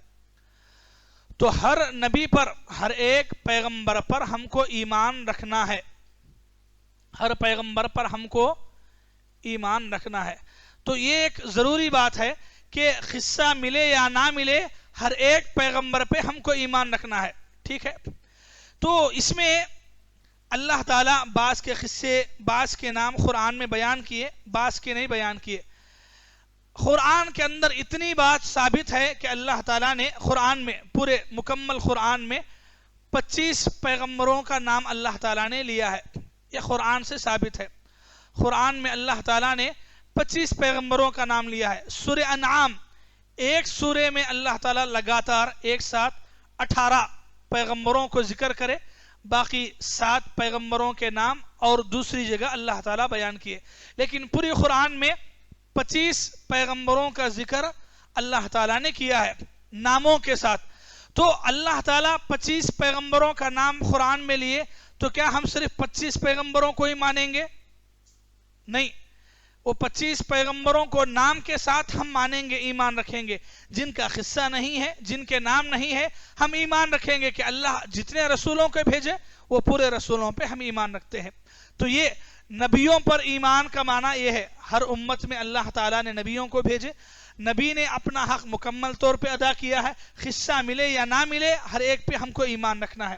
[SPEAKER 1] تو ہر نبی پر، ہر ایک پیغمبر پر ہم کو ایمان رکھنا ہے. ہر پیغمبر پر ہم کو ایمان رکھنا ہے. تو یہ ایک ضروری بات ہے کہ قصہ ملے یا نہ ملے ہر ایک پیغمبر پہ ہم کو ایمان رکھنا ہے. ٹھیک ہے؟ تو اس میں اللہ تعالیٰ بعض کے قصے، بعض کے نام قرآن میں بیان کیے، بعض کے نہیں بیان کیے. قرآن کے اندر اتنی بات ثابت ہے کہ اللہ تعالیٰ نے قرآن میں، پورے مکمل قرآن میں 25 پیغمبروں کا نام اللہ تعالیٰ نے لیا ہے. یہ قرآن سے ثابت ہے. قرآن میں اللہ تعالیٰ نے 25 پیغمبروں کا نام لیا ہے. سورہ انعام ایک سورے میں اللہ تعالیٰ لگاتار ایک ساتھ 18 پیغمبروں کو ذکر کرے، باقی 7 پیغمبروں کے نام اور دوسری جگہ اللہ تعالیٰ بیان کیے. لیکن پوری قرآن میں 25 پیغمبروں کا ذکر اللہ تعالیٰ نے کیا ہے ناموں کے ساتھ. تو اللہ تعالیٰ 25 پیغمبروں کا نام قرآن میں لیے تو کیا ہم صرف 25 پیغمبروں کو ہی مانیں گے؟ نہیں، وہ 25 پیغمبروں کو نام کے ساتھ ہم مانیں گے، ایمان رکھیں گے. جن کا قصہ نہیں ہے، جن کے نام نہیں ہے، ہم ایمان رکھیں گے کہ اللہ جتنے رسولوں کو بھیجے وہ پورے رسولوں پہ ہم ایمان رکھتے ہیں. تو یہ نبیوں پر ایمان کا معنی یہ ہے، ہر امت میں اللہ تعالیٰ نے نبیوں کو بھیجے، نبی نے اپنا حق مکمل طور پہ ادا کیا ہے. قصہ ملے یا نہ ملے ہر ایک پہ ہم کو ایمان رکھنا ہے.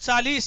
[SPEAKER 1] 40,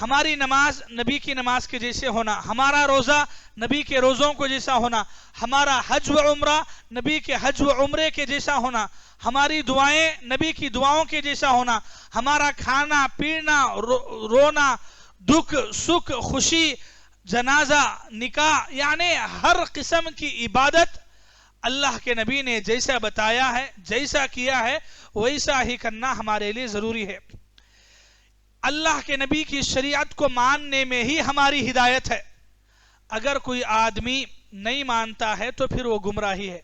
[SPEAKER 1] ہماری نماز نبی کی نماز کے جیسے ہونا، ہمارا روزہ نبی کے روزوں کو جیسا ہونا، ہمارا حج و عمرہ نبی کے حج و عمرے کے جیسا ہونا، ہماری دعائیں نبی کی دعاؤں کے جیسا ہونا، ہمارا کھانا پینا رونا دکھ سکھ خوشی جنازہ نکاح، یعنی ہر قسم کی عبادت اللہ کے نبی نے جیسا بتایا ہے، جیسا کیا ہے، ویسا ہی کرنا ہمارے لیے ضروری ہے۔ اللہ کے نبی کی شریعت کو ماننے میں ہی ہماری ہدایت ہے۔ اگر کوئی آدمی نہیں مانتا ہے تو پھر وہ گمراہی ہے۔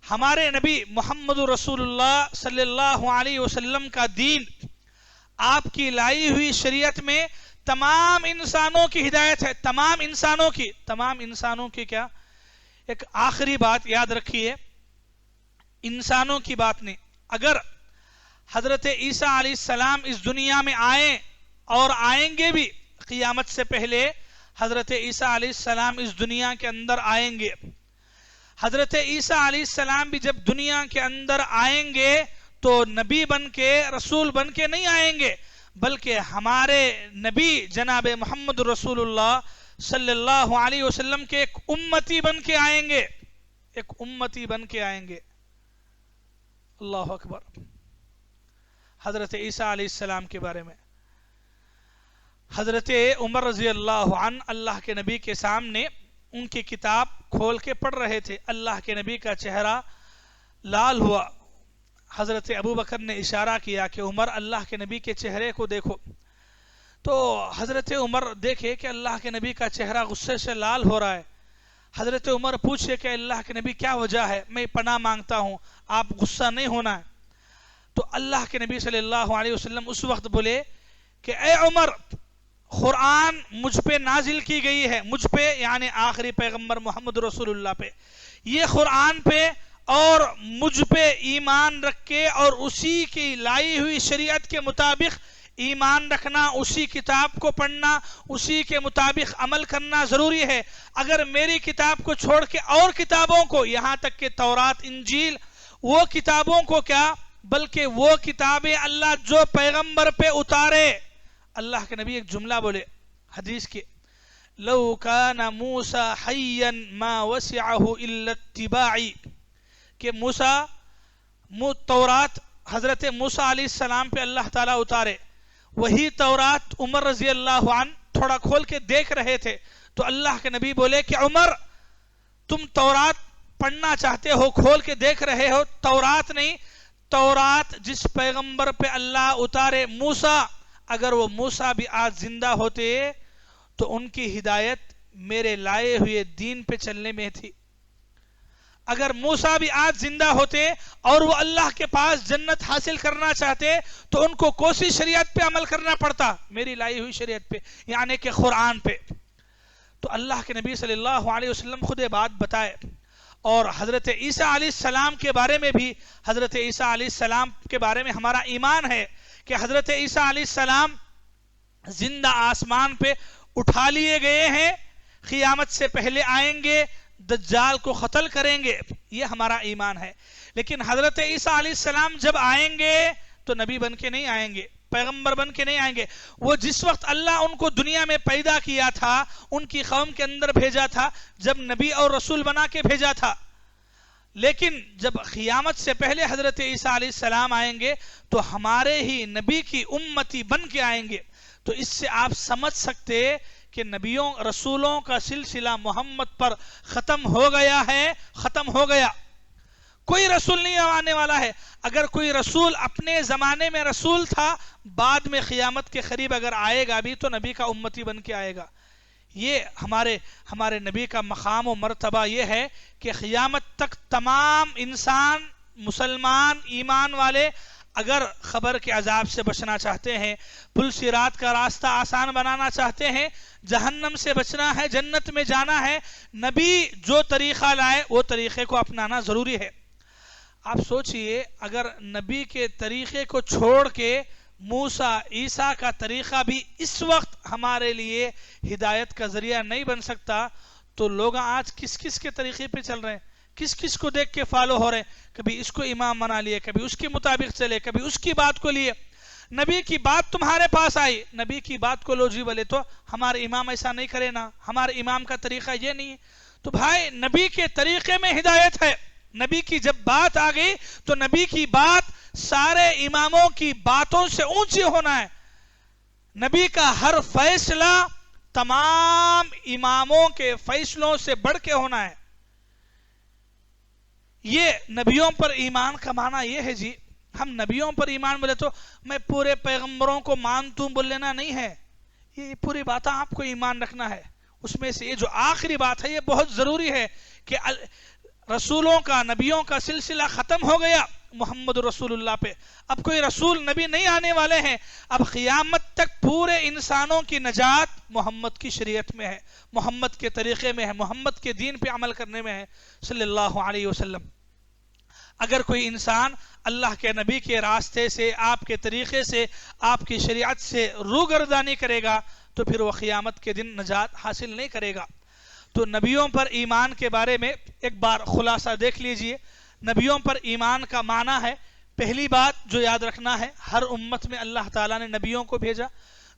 [SPEAKER 1] ہمارے نبی محمد رسول اللہ صلی اللہ علیہ وسلم کا دین، آپ کی لائی ہوئی شریعت میں تمام انسانوں کی ہدایت ہے، تمام انسانوں کی کیا؟ ایک آخری بات یاد رکھیے، انسانوں کی بات نہیں۔ اگر حضرت عیسیٰ علیہ السلام اس دنیا میں آئیں اور آئیں گے بھی، قیامت سے پہلے حضرت عیسیٰ علیہ السلام اس دنیا کے اندر آئیں گے۔ حضرت عیسیٰ علیہ السلام بھی جب دنیا کے اندر آئیں گے تو نبی بن کے رسول بن کے نہیں آئیں گے، بلکہ ہمارے نبی جناب محمد رسول اللہ صلی اللہ علیہ وسلم کے ایک امتی بن کے آئیں گے، ایک امتی بن کے آئیں گے۔ اللہ اکبر۔ حضرت عیسیٰ علیہ السلام کے بارے میں حضرت عمر رضی اللہ عنہ اللہ کے نبی کے سامنے ان کی کتاب کھول کے پڑھ رہے تھے، اللہ کے نبی کا چہرہ لال ہوا۔ حضرت ابو بکر نے اشارہ کیا کہ عمر اللہ کے نبی کے چہرے کو دیکھو، تو حضرت عمر دیکھے کہ اللہ کے نبی کا چہرہ غصے سے لال ہو رہا ہے۔ حضرت عمر پوچھے کہ اللہ کے نبی کیا وجہ ہے؟ میں پناہ مانگتا ہوں، آپ غصہ نہیں ہونا ہے۔ تو اللہ کے نبی صلی اللہ علیہ وسلم اس وقت بولے کہ اے عمر، قرآن مجھ پہ نازل کی گئی ہے، مجھ پہ یعنی آخری پیغمبر محمد رسول اللہ پہ، یہ قرآن پہ اور مجھ پہ ایمان رکھ کے اور اسی کی لائی ہوئی شریعت کے مطابق ایمان رکھنا، اسی کتاب کو پڑھنا، اسی کے مطابق عمل کرنا ضروری ہے۔ اگر میری کتاب کو چھوڑ کے اور کتابوں کو، یہاں تک کہ تورات انجیل، وہ کتابوں کو کیا بلکہ وہ کتابیں اللہ جو پیغمبر پہ اتارے، اللہ کے نبی ایک جملہ بولے حدیث کے، لو کان موسیٰ حیا ما وسعہ الا اتباعی، کہ تورات حضرت موسیٰ علیہ السلام پہ اللہ تعالیٰ اتارے، وہی تورات عمر رضی اللہ عنہ تھوڑا کھول کے دیکھ رہے تھے، تو اللہ کے نبی بولے کہ عمر، تم تورات پڑھنا چاہتے ہو، کھول کے دیکھ رہے ہو، تورات نہیں، تورات جس پیغمبر پہ اللہ اتارے موسیٰ، اگر وہ موسیٰ بھی آج زندہ ہوتے تو ان کی ہدایت میرے لائے ہوئے دین پہ چلنے میں تھی۔ اگر موسیٰ بھی آج زندہ ہوتے اور وہ اللہ کے پاس جنت حاصل کرنا چاہتے تو ان کو کوسی شریعت پہ عمل کرنا پڑتا؟ میری لائی ہوئی شریعت پہ، یعنی کہ قرآن پہ۔ تو اللہ کے نبی صلی اللہ علیہ وسلم خود بات بتائے۔ اور حضرت عیسیٰ علیہ السلام کے بارے میں بھی، حضرت عیسیٰ علیہ السلام کے بارے میں ہمارا ایمان ہے کہ حضرت عیسیٰ علیہ السلام زندہ آسمان پہ اٹھا لیے گئے ہیں، قیامت سے پہلے آئیں گے، دجال کو قتل کریں گے، یہ ہمارا ایمان ہے۔ لیکن حضرت عیسیٰ علیہ السلام جب آئیں گے تو نبی بن کے نہیں آئیں گے، پیغمبر بن کے نہیں آئیں گے۔ وہ جس وقت اللہ ان کو دنیا میں پیدا کیا تھا، ان کی قوم کے اندر بھیجا تھا، جب نبی اور رسول بنا کے بھیجا تھا، لیکن جب قیامت سے پہلے حضرت عیسیٰ علیہ السلام آئیں گے تو ہمارے ہی نبی کی امتی بن کے آئیں گے۔ تو اس سے آپ سمجھ سکتے کہ نبیوں رسولوں کا سلسلہ محمد پر ختم ہو گیا ہے، ختم ہو گیا، کوئی رسول نہیں آنے والا ہے۔ اگر کوئی رسول اپنے زمانے میں رسول تھا، بعد میں قیامت کے قریب اگر آئے گا بھی تو نبی کا امتی بن کے آئے گا۔ یہ ہمارے نبی کا مقام و مرتبہ یہ ہے کہ قیامت تک تمام انسان، مسلمان، ایمان والے اگر خبر کے عذاب سے بچنا چاہتے ہیں، پل صراط کا راستہ آسان بنانا چاہتے ہیں، جہنم سے بچنا ہے، جنت میں جانا ہے، نبی جو طریقہ لائے وہ طریقے کو اپنانا ضروری ہے۔ آپ سوچئے اگر نبی کے طریقے کو چھوڑ کے موسیٰ عیسیٰ کا طریقہ بھی اس وقت ہمارے لیے ہدایت کا ذریعہ نہیں بن سکتا تو لوگ آج کس کس کے طریقے پہ چل رہے ہیں، کس کس کو دیکھ کے فالو ہو رہے ہیں، کبھی اس کو امام بنا لیے، کبھی اس کے مطابق چلے، کبھی اس کی بات کو لیے۔ نبی کی بات تمہارے پاس آئی، نبی کی بات کو لو جی بولے تو ہمارے امام ایسا نہیں کرے نا، ہمارے امام کا طریقہ یہ نہیں ہے. تو بھائی نبی کے طریقے میں ہدایت ہے. نبی کی جب بات آ گئی تو نبی کی بات سارے اماموں کی باتوں سے اونچی ہونا ہے. نبی کا ہر فیصلہ تمام اماموں کے فیصلوں سے بڑھ کے ہونا ہے. یہ نبیوں پر ایمان کا معنی یہ ہے جی. ہم نبیوں پر ایمان بولے تو میں پورے پیغمبروں کو مانتوں بول لینا نہیں ہے. یہ پوری باتیں آپ کو ایمان رکھنا ہے. اس میں سے یہ جو آخری بات ہے یہ بہت ضروری ہے کہ رسولوں کا، نبیوں کا سلسلہ ختم ہو گیا محمد رسول اللہ پہ. اب کوئی رسول نبی نہیں آنے والے ہیں. اب قیامت تک پورے انسانوں کی نجات محمد کی شریعت میں ہے، محمد کے طریقے میں ہے، محمد کے دین پہ عمل کرنے میں ہے صلی اللہ علیہ وسلم. اگر کوئی انسان اللہ کے نبی کے راستے سے، آپ کے طریقے سے، آپ کی شریعت سے روگردانی کرے گا تو پھر وہ قیامت کے دن نجات حاصل نہیں کرے گا. تو نبیوں پر ایمان کے بارے میں ایک بار خلاصہ دیکھ لیجئے. نبیوں پر ایمان کا معنی ہے، پہلی بات جو یاد رکھنا ہے، ہر امت میں اللہ تعالیٰ نے نبیوں کو بھیجا.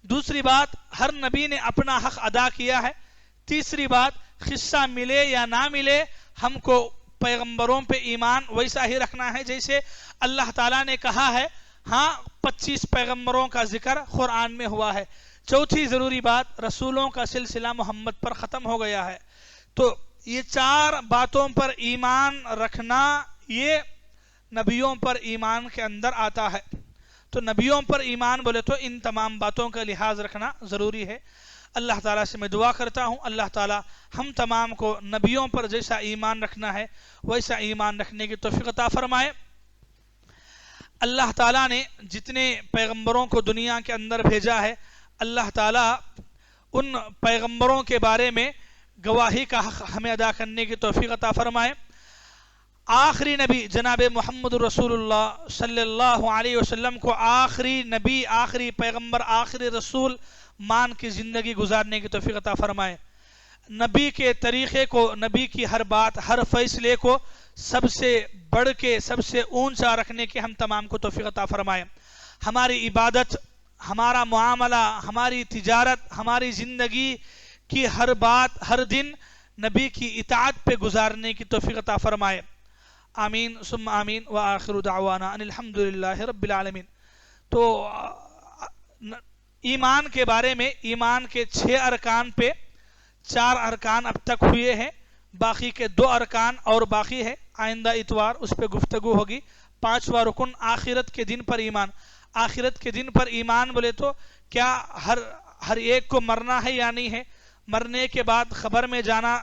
[SPEAKER 1] دوسری بات، ہر نبی نے اپنا حق ادا کیا ہے. تیسری بات، قصہ ملے یا نہ ملے ہم کو پیغمبروں پہ ایمان ویسا ہی رکھنا ہے جیسے اللہ تعالیٰ نے کہا ہے. ہاں 25 پیغمبروں کا ذکر قرآن میں ہوا ہے. چوتھی ضروری بات، رسولوں کا سلسلہ محمد پر ختم ہو گیا ہے. تو یہ 4 باتوں پر ایمان رکھنا یہ نبیوں پر ایمان کے اندر آتا ہے. تو نبیوں پر ایمان بولے تو ان تمام باتوں کا لحاظ رکھنا ضروری ہے. اللہ تعالیٰ سے میں دعا کرتا ہوں اللہ تعالیٰ ہم تمام کو نبیوں پر جیسا ایمان رکھنا ہے ویسا ایمان رکھنے کی توفیق عطا فرمائے. اللہ تعالیٰ نے جتنے پیغمبروں کو دنیا کے اندر بھیجا ہے اللہ تعالیٰ ان پیغمبروں کے بارے میں گواہی کا حق ہمیں ادا کرنے کی توفیق عطا فرمائے. آخری نبی جناب محمد رسول اللہ صلی اللہ علیہ وسلم کو آخری نبی، آخری پیغمبر، آخری رسول مان کی زندگی گزارنے کی توفیق عطا فرمائے. نبی کے طریقے کو، نبی کی ہر بات، ہر فیصلے کو سب سے بڑھ کے، سب سے اونچا رکھنے کی ہم تمام کو توفیق عطا فرمائے. ہماری عبادت، ہمارا معاملہ، ہماری تجارت، ہماری زندگی کی ہر بات، ہر دن نبی کی اطاعت پہ گزارنے کی توفیق عطا فرمائے. آمین ثم آمین وآخر دعوانا ان الحمدللہ رب العالمین. تو ایمان کے بارے میں، ایمان کے 6 ارکان پہ 4 ارکان اب تک ہوئے ہیں، باقی کے 2 ارکان اور باقی ہے. آئندہ اتوار اس پہ گفتگو ہوگی. 5واں رکن آخرت کے دن پر ایمان. آخرت کے دن پر ایمان بولے تو کیا ہر ایک کو مرنا ہے یا نہیں ہے؟ مرنے کے بعد خبر میں جانا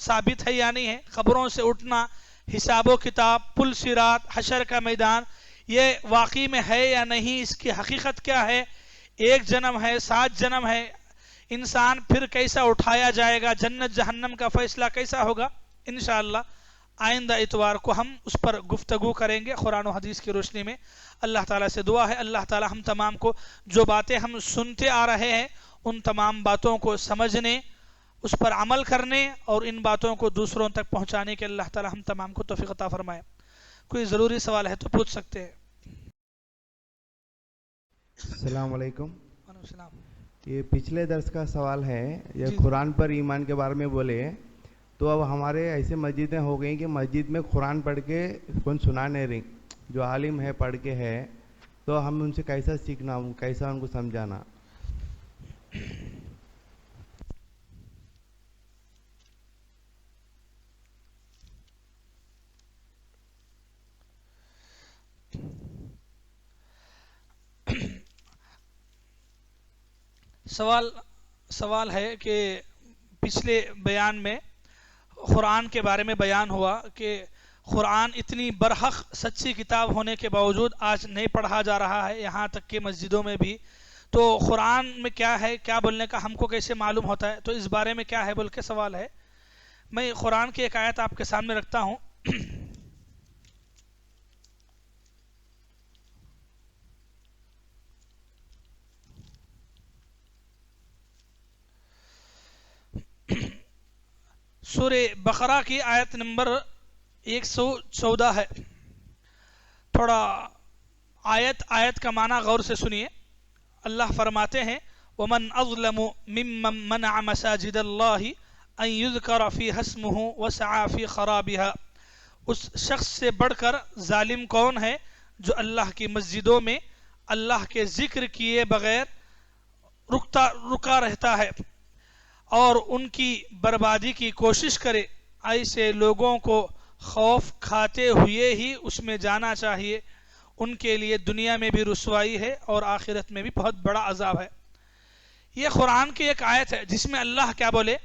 [SPEAKER 1] ثابت ہے یا نہیں ہے؟ خبروں سے اٹھنا، حساب و کتاب، پل صراط، حشر کا میدان، یہ واقعی میں ہے یا نہیں؟ اس کی حقیقت کیا ہے؟ 1 جنم ہے، 7 جنم ہے؟ انسان پھر کیسا اٹھایا جائے گا؟ جنت جہنم کا فیصلہ کیسا ہوگا؟ انشاءاللہ آئندہ اتوار کو ہم اس پر گفتگو کریں گے قرآن و حدیث کی روشنی میں. اللہ تعالیٰ سے دعا ہے اللہ تعالیٰ ہم تمام کو جو باتیں ہم سنتے آ رہے ہیں ان تمام باتوں کو سمجھنے، اس پر عمل کرنے اور ان باتوں کو دوسروں تک پہنچانے کے اللہ تعالیٰ ہم تمام کو توفیق عطا فرمائے. کوئی ضروری سوال ہے تو پوچھ سکتے ہیں.
[SPEAKER 2] السلام علیکم.
[SPEAKER 1] وعلیکم السلام.
[SPEAKER 2] یہ پچھلے درس کا سوال ہے. یہ
[SPEAKER 1] جی.
[SPEAKER 2] قرآن پر ایمان کے بارے میں بولے تو اب ہمارے ایسے مسجدیں ہو گئیں کہ مسجد میں قرآن پڑھ کے کون سنا نہیں رہی، جو عالم ہے پڑھ کے ہے، تو ہم ان سے کیسا سیکھنا، کیسا ان کو سمجھانا؟
[SPEAKER 1] سوال ہے کہ پچھلے بیان میں قرآن کے بارے میں بیان ہوا کہ قرآن اتنی برحق سچی کتاب ہونے کے باوجود آج نہیں پڑھا جا رہا ہے، یہاں تک کہ مسجدوں میں بھی. تو قرآن میں کیا ہے، کیا بولنے کا ہم کو کیسے معلوم ہوتا ہے؟ تو اس بارے میں کیا ہے بول کے سوال ہے. میں قرآن کی ایک آیت آپ کے سامنے رکھتا ہوں. سورہ بقرہ کی آیت نمبر 114 ہے. تھوڑا آیت کا معنی غور سے سنیے. اللہ فرماتے ہیں وَمَنْ أَظْلَمُ مِمَّنْ مَنَعَ مَسَاجِدَ اللَّهِ أَنْ يُذْكَرَ فِيهَا اسْمُهُ وَسَعَى فِي خَرَابِهَا. اس شخص سے بڑھ کر ظالم کون ہے جو اللہ کی مسجدوں میں اللہ کے ذکر کیے بغیر رکا رہتا ہے اور ان کی بربادی کی کوشش کرے. ایسے لوگوں کو خوف کھاتے ہوئے ہی اس میں جانا چاہیے. ان کے لیے دنیا میں بھی رسوائی ہے اور آخرت میں بھی بہت بڑا عذاب ہے. یہ قرآن کی ایک آیت ہے جس میں اللہ کیا بولے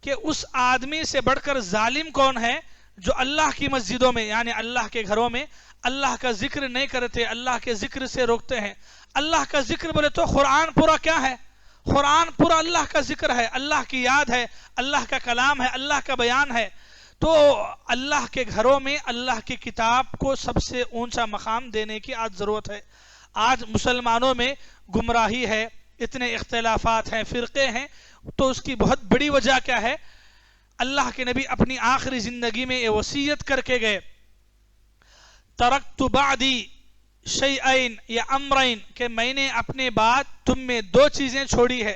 [SPEAKER 1] کہ اس آدمی سے بڑھ کر ظالم کون ہے جو اللہ کی مسجدوں میں یعنی اللہ کے گھروں میں اللہ کا ذکر نہیں کرتے, اللہ کے ذکر سے روکتے ہیں. اللہ کا ذکر بولے تو قرآن پورا کیا ہے؟ قرآن پورا اللہ کا ذکر ہے, اللہ کی یاد ہے, اللہ کا کلام ہے, اللہ کا بیان ہے. تو اللہ کے گھروں میں اللہ کی کتاب کو سب سے اونچا مقام دینے کی آج ضرورت ہے. آج مسلمانوں میں گمراہی ہے, اتنے اختلافات ہیں, فرقے ہیں, تو اس کی بہت بڑی وجہ کیا ہے؟ اللہ کے نبی اپنی آخری زندگی میں یہ وصیت کر کے گئے ترکت بعدی شیئین یا امرین کہ میں نے اپنے بعد تم میں دو چیزیں چھوڑی ہے,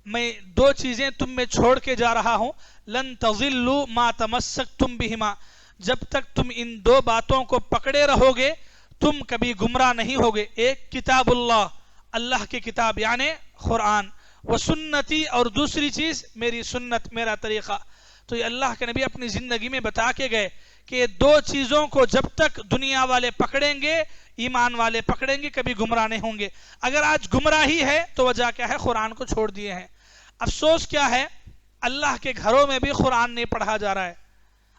[SPEAKER 1] میں دو چیزیں تم میں چھوڑ کے جا رہا ہوں. لن تضلوا ما تمسکتم بہما, جب تک تم ان دو باتوں کو پکڑے رہو گے تم کبھی گمراہ نہیں ہوگے. ایک کتاب اللہ, اللہ کی کتاب یعنی قرآن, و سنتی اور دوسری چیز میری سنت, میرا طریقہ. تو یہ اللہ کے نبی اپنی زندگی میں بتا کے گئے کہ یہ دو چیزوں کو جب تک دنیا والے پکڑیں گے, ایمان والے پکڑیں گے, کبھی گمراہ نہیں ہوں گے. اگر آج گمراہی ہے تو وجہ کیا ہے؟ قرآن کو چھوڑ دیے ہیں. افسوس کیا ہے؟ اللہ کے گھروں میں بھی قرآن نہیں پڑھا جا رہا ہے.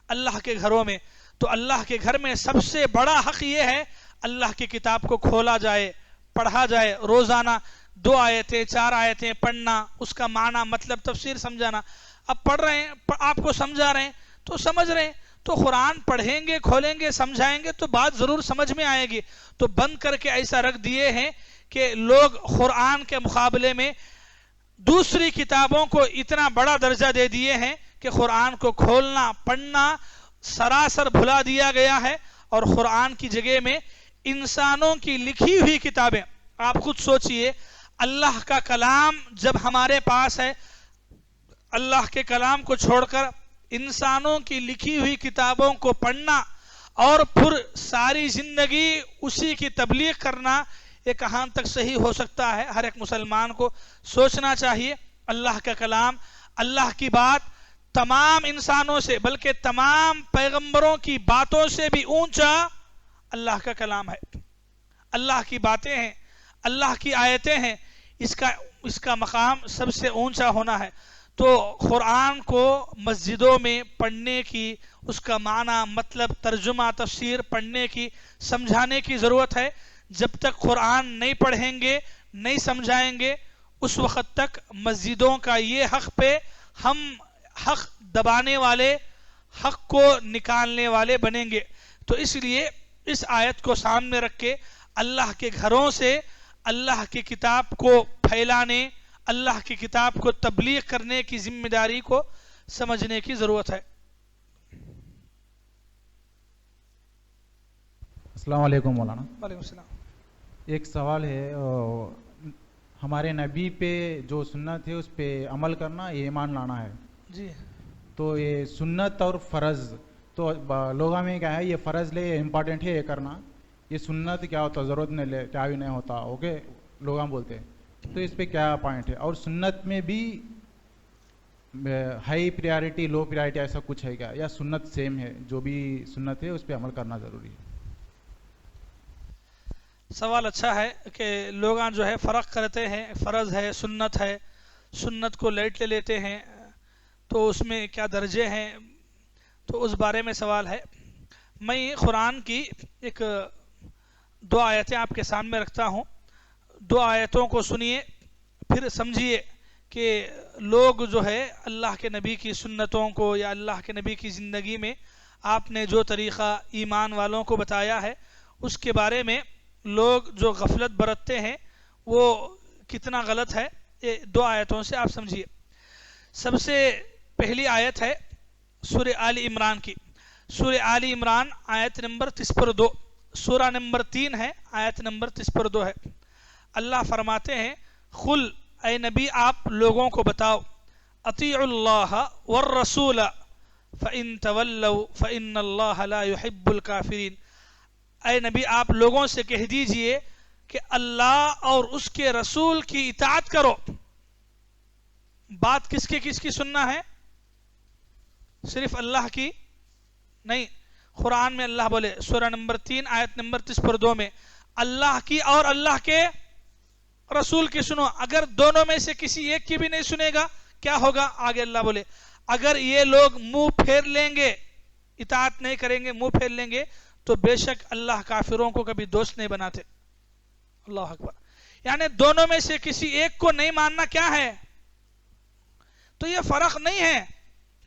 [SPEAKER 1] اللہ کے گھروں میں تو اللہ کے گھر میں سب سے بڑا حق یہ ہے اللہ کی کتاب کو کھولا جائے, پڑھا جائے. روزانہ 2 آیتیں 4 آیتیں پڑھنا, اس کا معنی مطلب تفسیر سمجھانا. اب پڑھ رہے ہیں, آپ کو سمجھا رہے ہیں تو سمجھ رہے ہیں, تو قرآن پڑھیں گے, کھولیں گے, سمجھائیں گے تو بات ضرور سمجھ میں آئے گی. تو بند کر کے ایسا رکھ دیے ہیں کہ لوگ قرآن کے مقابلے میں دوسری کتابوں کو اتنا بڑا درجہ دے دیے ہیں کہ قرآن کو کھولنا پڑھنا سراسر بھلا دیا گیا ہے. اور قرآن کی جگہ میں انسانوں کی لکھی ہوئی کتابیں, آپ خود سوچئے, اللہ کا کلام جب ہمارے پاس ہے, اللہ کے کلام کو چھوڑ کر انسانوں کی لکھی ہوئی کتابوں کو پڑھنا اور پھر ساری زندگی اسی کی تبلیغ کرنا, یہ کہاں تک صحیح ہو سکتا ہے؟ ہر ایک مسلمان کو سوچنا چاہیے. اللہ کا کلام, اللہ کی بات تمام انسانوں سے بلکہ تمام پیغمبروں کی باتوں سے بھی اونچا اللہ کا کلام ہے. اللہ کی باتیں ہیں, اللہ کی آیتیں ہیں, اس کا مقام سب سے اونچا ہونا ہے. تو قرآن کو مسجدوں میں پڑھنے کی, اس کا معنی مطلب ترجمہ تفسیر پڑھنے کی, سمجھانے کی ضرورت ہے. جب تک قرآن نہیں پڑھیں گے, نہیں سمجھائیں گے, اس وقت تک مسجدوں کا یہ حق پہ ہم حق دبانے والے, حق کو نکالنے والے بنیں گے. تو اس لیے اس آیت کو سامنے رکھ کے اللہ کے گھروں سے اللہ کی کتاب کو پھیلانے, اللہ کی کتاب کو تبلیغ کرنے کی ذمہ داری کو سمجھنے کی ضرورت ہے.
[SPEAKER 3] السلام علیکم مولانا.
[SPEAKER 1] وعلیکم السلام.
[SPEAKER 3] ایک سوال ہے, ہمارے نبی پہ جو سنت ہے اس پہ عمل کرنا, یہ ایمان لانا ہے.
[SPEAKER 1] جی.
[SPEAKER 3] تو یہ سنت اور فرض, تو لوگوں میں کیا ہے, یہ فرض لے امپورٹنٹ ہے یہ کرنا, یہ سنت کیا ہوتا, ضرورت نہیں لے, کیا بھی نہیں ہوتا, اوکے لوگ بولتے ہیں. تو اس پہ کیا پوائنٹ ہے؟ اور سنت میں بھی ہائی پریارٹی لو پریارٹی ایسا کچھ ہے کیا, یا سنت سیم ہے, جو بھی سنت ہے اس پہ عمل کرنا ضروری ہے؟
[SPEAKER 1] سوال اچھا ہے کہ لوگ جو ہے فرق کرتے ہیں, فرض ہے, سنت ہے, سنت کو لیٹ لے لیتے ہیں, تو اس میں کیا درجے ہیں, تو اس بارے میں سوال ہے. میں قرآن کی ایک 2 آیتیں آپ کے سامنے رکھتا ہوں. 2 آیتوں کو سنیے, پھر سمجھیے کہ لوگ جو ہے اللہ کے نبی کی سنتوں کو یا اللہ کے نبی کی زندگی میں آپ نے جو طریقہ ایمان والوں کو بتایا ہے اس کے بارے میں لوگ جو غفلت برتتے ہیں وہ کتنا غلط ہے. یہ 2 آیتوں سے آپ سمجھیے. سب سے پہلی آیت ہے سورہ آل عمران کی. سورہ آل عمران آیت نمبر 32. سورہ نمبر 3 ہے، آیت نمبر 32 ہے. اللہ فرماتے ہیں قل اے نبی آپ لوگوں کو بتاؤ اطیعوا اللہ والرسول فإن تولوا فإن اللہ لا يحب الکافرین. اے نبی آپ لوگوں سے کہہ دیجئے کہ اللہ اور اس کے رسول کی اطاعت کرو. بات کس کی سننا ہے؟ صرف اللہ کی نہیں. قرآن میں اللہ بولے سورہ نمبر 3 آیت نمبر 32 میں اللہ کی اور اللہ کے رسول کی سنو. اگر دونوں میں سے کسی ایک کی بھی نہیں سنے گا کیا ہوگا؟ آگے اللہ بولے اگر یہ لوگ منہ پھیر لیں گے، اطاعت نہیں کریں گے، منہ پھیر لیں گے، تو بے شک اللہ کافروں کو کبھی دوست نہیں بناتے. اللہ اکبر. یعنی دونوں میں سے کسی ایک کو نہیں ماننا کیا ہے؟ تو یہ فرق نہیں ہے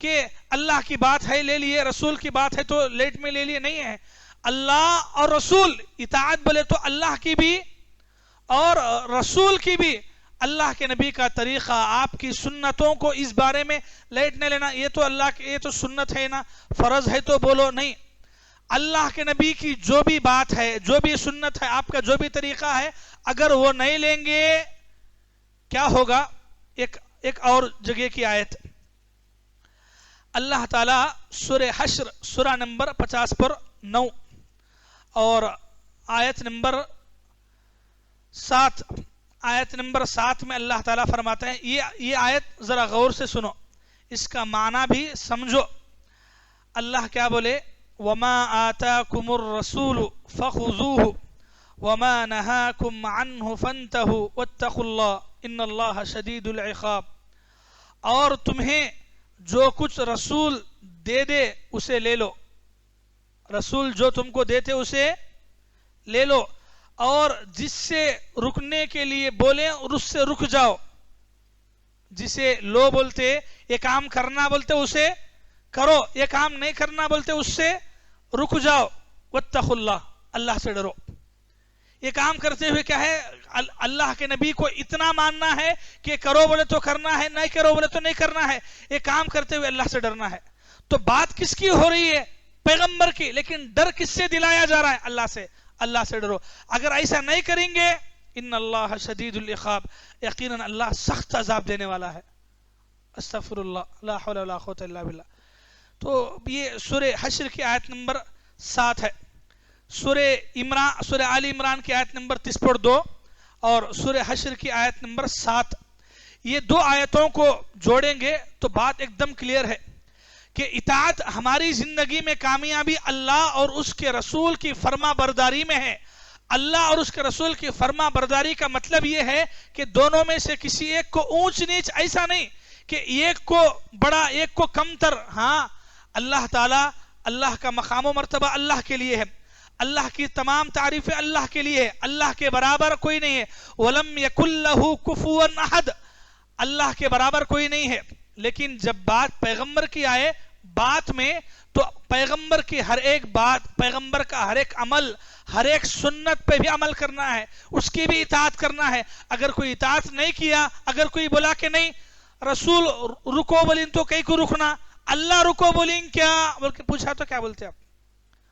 [SPEAKER 1] کہ اللہ کی بات ہے لے لیے، رسول کی بات ہے تو لیٹ میں لے لیے، نہیں ہے. اللہ اور رسول اطاعت بولے تو اللہ کی بھی اور رسول کی بھی. اللہ کے نبی کا طریقہ، آپ کی سنتوں کو اس بارے میں لیٹ نہیں لینا. یہ تو اللہ کی، یہ تو سنت ہے نا، فرض ہے تو بولو نہیں. اللہ کے نبی کی جو بھی بات ہے، جو بھی سنت ہے، آپ کا جو بھی طریقہ ہے، اگر وہ نہیں لیں گے کیا ہوگا؟ ایک اور جگہ کی آیت اللہ تعالیٰ سورہ حشر سورہ نمبر 50/9 اور آیت نمبر 7 میں اللہ تعالیٰ فرماتے ہیں، یہ آیت ذرا غور سے سنو، اس کا معنی بھی سمجھو. اللہ کیا بولے؟ وَمَا آتَاكُمُ الرَّسُولُ فَخُذُوهُ وَمَا نَهَاكُمْ عَنْهُ فَانْتَهُوا وَاتَّقُوا اللَّهَ إِنَّ اللَّهَ شَدِيدُ الْعِقَابِ. اور تمہیں جو کچھ رسول دے دے اسے لے لو. رسول جو تم کو دیتے اسے لے لو، اور جس سے رکنے کے لیے بولیں اور اس سے رک جاؤ. جسے لو بولتے، یہ کام کرنا بولتے اسے کرو، یہ کام نہیں کرنا بولتے اس سے رک جاؤ. واتقوا اللہ، اللہ سے ڈرو. یہ کام کرتے ہوئے کیا ہے؟ اللہ کے نبی کو اتنا ماننا ہے کہ کرو بولے تو کرنا ہے، نہیں کرو بولے تو نہیں کرنا ہے. یہ کام کرتے ہوئے اللہ سے ڈرنا ہے. تو بات کس کی ہو رہی ہے؟ پیغمبر کی. لیکن ڈر کس سے دلایا جا رہا ہے؟ اللہ سے. اللہ سے ڈرو. اگر ایسا نہیں کریں گے ان اللہ شدید العقاب، یقیناً اللہ سخت عذاب دینے والا ہے. استغفر اللہ، لا حول ولا قوت الا باللہ. تو یہ سورہ حشر کی آیت نمبر 7 ہے. سورہ آل عمران کی آیت نمبر 32 اور سورہ حشر کی آیت نمبر 7، یہ دو آیتوں کو جوڑیں گے تو بات ایک دم کلیئر ہے کہ اطاعت ہماری زندگی میں کامیابی اللہ اور اس کے رسول کی فرما برداری میں ہے. اللہ اور اس کے رسول کی فرما برداری کا مطلب یہ ہے کہ دونوں میں سے کسی ایک کو اونچ نیچ، ایسا نہیں کہ ایک کو بڑا ایک کو کم تر. ہاں، اللہ تعالیٰ، اللہ کا مقام و مرتبہ اللہ کے لیے ہے، اللہ کی تمام تعریفیں اللہ کے لیے ہے، اللہ کے برابر کوئی نہیں ہے. وَلَمْ يَكُنْ لَهُ كُفُوًا أَحَدٌ، اللہ کے برابر کوئی نہیں ہے. لیکن جب بات پیغمبر کی آئے بات میں، تو پیغمبر کی ہر ایک بات، پیغمبر کا ہر ایک عمل، ہر ایک سنت پہ بھی عمل کرنا ہے، اس کی بھی اطاعت کرنا ہے. اگر کوئی اطاعت نہیں کیا، اگر کوئی بولا کہ نہیں رسول رکو بولیں تو کئی کو رکنا، اللہ رکو بولیں کیا بول کے پوچھا تو کیا بولتے آپ؟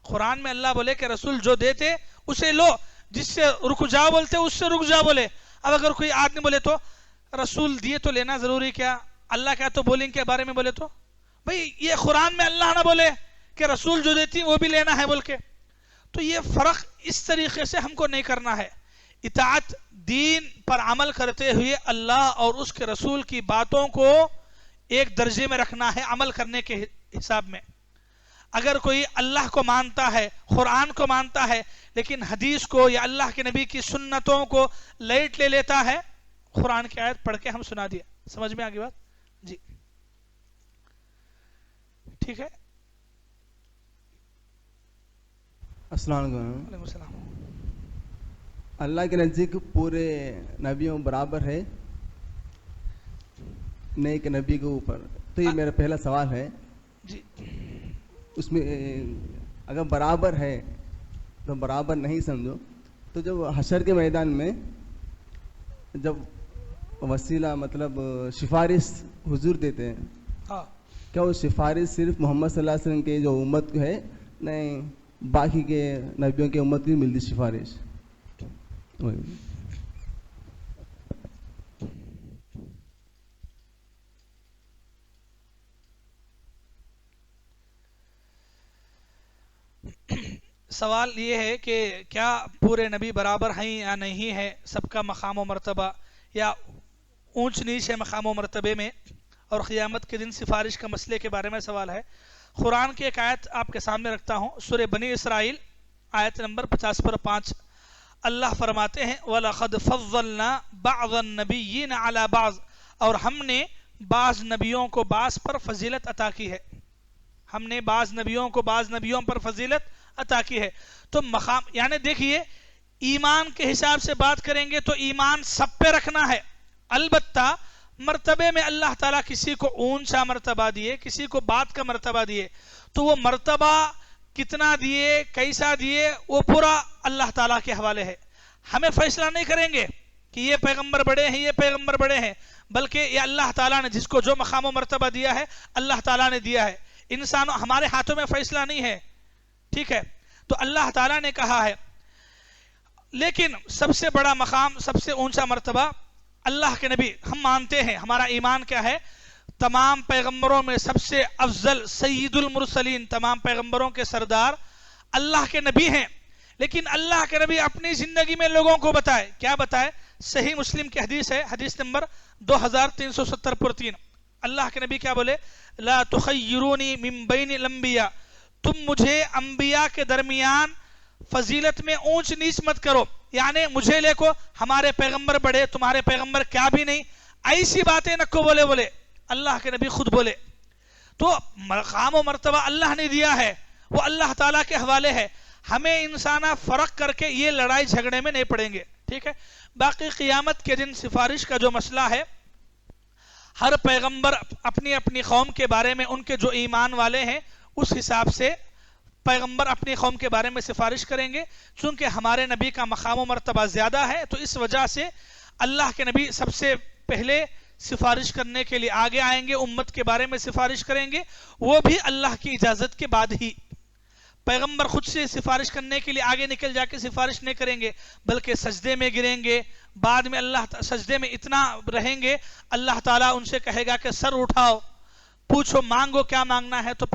[SPEAKER 1] قرآن میں اللہ بولے کہ رسول جو دیتے اسے لو، جس سے رک جاؤ بولتے اس سے رک جاؤ بولے. اب اگر کوئی آدمی بولے تو رسول دیے تو لینا ضروری کیا، اللہ کیا تو بولیں کے بارے میں بولے تو بھئی یہ قرآن میں اللہ نہ بولے کہ رسول جو دیتی وہ بھی لینا ہے بول کے. تو یہ فرق اس طریقے سے ہم کو نہیں کرنا ہے. اطاعت دین پر عمل کرتے ہوئے اللہ اور اس کے رسول کی باتوں کو ایک درجے میں رکھنا ہے عمل کرنے کے حساب میں. اگر کوئی اللہ کو مانتا ہے، قرآن کو مانتا ہے، لیکن حدیث کو یا اللہ کے نبی کی سنتوں کو لیٹ لے لیتا ہے، قرآن کی آیت پڑھ کے ہم سنا دیا. سمجھ میں آگی بات؟ جی ٹھیک ہے.
[SPEAKER 4] السلام علیکم.
[SPEAKER 1] وعلیکم السلام.
[SPEAKER 4] اللہ کے نزدیک پورے نبیوں برابر ہے نیک نبی کے اوپر؟ تو یہ میرا پہلا سوال ہے.
[SPEAKER 1] جی
[SPEAKER 4] اس میں اگر برابر ہے تو برابر نہیں سمجھو تو جب حشر کے میدان میں جب وسیلہ مطلب سفارش حضور دیتے ہیں،
[SPEAKER 1] ہاں،
[SPEAKER 4] کیا وہ سفارش صرف محمد صلی اللہ علیہ وسلم کے جو امت ہے؟ نہیں، باقی کے نبیوں کی امت کی ملتی سفارش.
[SPEAKER 1] سوال یہ ہے کہ کیا پورے نبی برابر ہیں یا نہیں ہے, سب کا مقام و مرتبہ یا اونچ نیچ ہے مقام و مرتبے میں, اور قیامت کے دن سفارش کا مسئلے کے بارے میں سوال ہے. قرآن کی ایک آیت آپ کے سامنے رکھتا ہوں, سورہ بنی اسرائیل آیت نمبر 50/5. اللہ فرماتے ہیں وَلَقَدْ فَضَّلْنَا بَعْضَ النَّبِيِّينَ عَلَى بَعْضٍ, اور ہم نے بعض نبیوں کو بعض پر فضیلت عطا کی ہے. ہم نے بعض نبیوں کو بعض نبیوں پر فضیلت عطا کی ہے. تو مقام یعنی دیکھیے, ایمان کے حساب سے بات کریں گے تو ایمان سب پہ رکھنا ہے. البتہ مرتبے میں اللہ تعالیٰ کسی کو اونچا مرتبہ دیے, کسی کو بات کا مرتبہ دیے, تو وہ مرتبہ کتنا دیے, کیسا دیے, وہ پورا اللہ تعالیٰ کے حوالے ہے. ہمیں فیصلہ نہیں کریں گے کہ یہ پیغمبر بڑے ہیں, یہ پیغمبر بڑے ہیں, بلکہ یہ اللہ تعالیٰ نے جس کو جو مقام و مرتبہ دیا ہے اللہ تعالیٰ نے دیا ہے. انسانوں ہمارے ہاتھوں میں فیصلہ نہیں ہے, ٹھیک ہے, تو اللہ تعالیٰ نے کہا ہے. لیکن سب سے بڑا مقام, سب سے اونچا مرتبہ اللہ کے نبی, ہم مانتے ہیں, ہمارا ایمان کیا ہے, تمام پیغمبروں میں سب سے افضل سید المرسلین, تمام پیغمبروں کے سردار اللہ کے نبی ہیں. لیکن اللہ کے نبی اپنی زندگی میں لوگوں کو بتائے, کیا بتائے؟ صحیح مسلم کی حدیث ہے, حدیث نمبر 2370/3. اللہ کے نبی کیا بولے؟ لا تخیرونی من بین الانبیاء, تم مجھے انبیاء کے درمیان فضیلت میں اونچ نیچ مت کرو, یعنی مجھے لے کو ہمارے پیغمبر بڑے, تمہارے پیغمبر کیا بھی نہیں, ایسی باتیں نہ کو بولے. اللہ کے نبی خود بولے. تو مقام و مرتبہ اللہ نے دیا ہے, وہ اللہ تعالیٰ کے حوالے ہے. ہمیں انسانہ فرق کر کے یہ لڑائی جھگڑے میں نہیں پڑیں گے, ٹھیک ہے. باقی قیامت کے دن سفارش کا جو مسئلہ ہے, ہر پیغمبر اپنی اپنی قوم کے بارے میں ان کے جو ایمان والے ہیں اس حساب سے پیغمبر اپنی قوم کے بارے میں سفارش کریں گے. چونکہ ہمارے نبی کا مقام و مرتبہ زیادہ ہے تو اس وجہ سے اللہ کے نبی سب سے پہلے سفارش کرنے کے لیے آگے آئیں گے, امت کے بارے میں سفارش کریں گے, وہ بھی اللہ کی اجازت کے بعد ہی. پیغمبر خود سے سفارش کرنے کے لیے آگے نکل جا کے سفارش نہیں کریں گے, بلکہ سجدے میں گریں گے. بعد میں اللہ سجدے میں اتنا رہیں گے, اللہ تعالیٰ ان سے کہے گا کہ سر اٹھاؤ, پوچھو, مانگو کیا مانگنا ہے. تو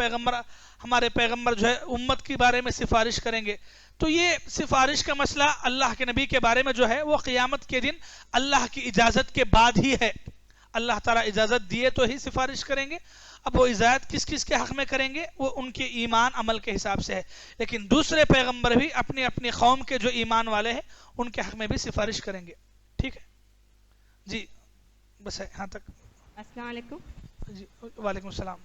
[SPEAKER 1] ہمارے پیغمبر جو ہے امت کے بارے میں سفارش کریں گے. تو یہ سفارش کا مسئلہ اللہ کے نبی کے بارے میں جو ہے وہ قیامت کے دن اللہ کی اجازت کے بعد ہی ہے. اللہ تعالیٰ اجازت دیے تو ہی سفارش کریں گے. اب وہ اجازت کس کس کے حق میں کریں گے وہ ان کے ایمان عمل کے حساب سے ہے. لیکن دوسرے پیغمبر بھی اپنی اپنی قوم کے جو ایمان والے ہیں ان کے حق میں بھی سفارش کریں گے, ٹھیک ہے جی. بس ہے یہاں تک.
[SPEAKER 5] السلام علیکم.
[SPEAKER 1] جی وعلیکم السلام.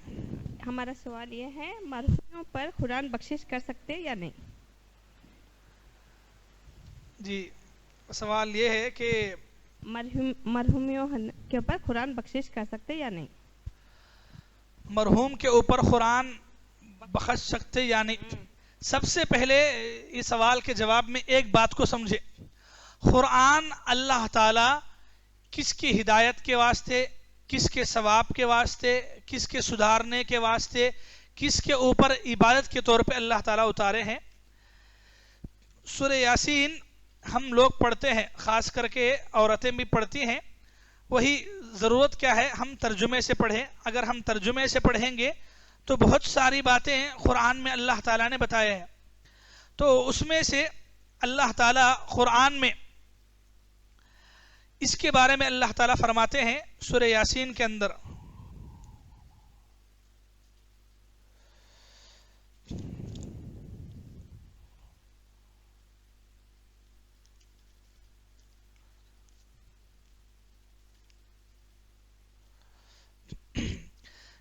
[SPEAKER 5] ہمارا سوال یہ ہے, مرحوموں پر قرآن بخشش کر سکتے یا نہیں؟
[SPEAKER 1] جی سوال یہ ہے کہ
[SPEAKER 5] مرحومیوں کے اوپر قرآن بخشش کر سکتے یا نہیں؟
[SPEAKER 1] مرحوم کے اوپر قرآن بخش سکتے یا نہیں. سب سے پہلے اس سوال کے جواب میں ایک بات کو سمجھے, قرآن اللہ تعالی کس کی ہدایت کے واسطے, کس کے ثواب کے واسطے, کس کے سدھارنے کے واسطے, کس کے اوپر عبادت کے طور پہ اللہ تعالیٰ اتارے ہیں. سورہ یاسین ہم لوگ پڑھتے ہیں, خاص کر کے عورتیں بھی پڑھتی ہیں. وہی ضرورت کیا ہے ہم ترجمے سے پڑھیں. اگر ہم ترجمے سے پڑھیں گے تو بہت ساری باتیں قرآن میں اللہ تعالیٰ نے بتائے ہیں. تو اس میں سے اللہ تعالیٰ قرآن میں اس کے بارے میں اللہ تعالیٰ فرماتے ہیں سورہ یاسین کے اندر,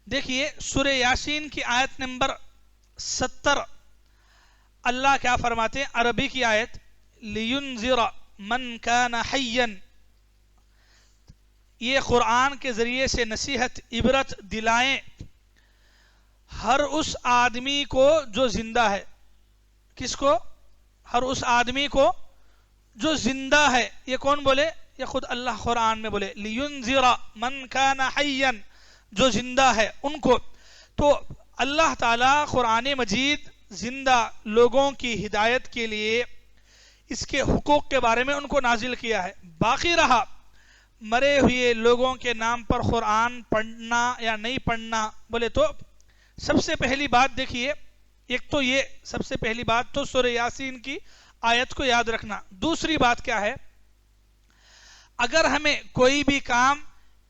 [SPEAKER 1] دیکھیے سورہ یاسین کی آیت نمبر 70. اللہ کیا فرماتے ہیں, عربی کی آیت, لِيُنذِرَ مَنْ كَانَ حَيًّا, یہ قرآن کے ذریعے سے نصیحت عبرت دلائیں ہر اس آدمی کو جو زندہ ہے. کس کو؟ ہر اس آدمی کو جو زندہ ہے. یہ کون بولے؟ یہ خود اللہ قرآن میں بولے, لِيُنذِرَ مَنْ كَانَ حَيًّا, جو زندہ ہے ان کو. تو اللہ تعالیٰ قرآن مجید زندہ لوگوں کی ہدایت کے لیے اس کے حقوق کے بارے میں ان کو نازل کیا ہے. باقی رہا مرے ہوئے لوگوں کے نام پر قرآن پڑھنا یا نہیں پڑھنا بولے تو سب سے پہلی بات دیکھیے، ایک تو یہ سب سے پہلی بات تو سورہ یاسین کی آیت کو یاد رکھنا. دوسری بات کیا ہے، اگر ہمیں کوئی بھی کام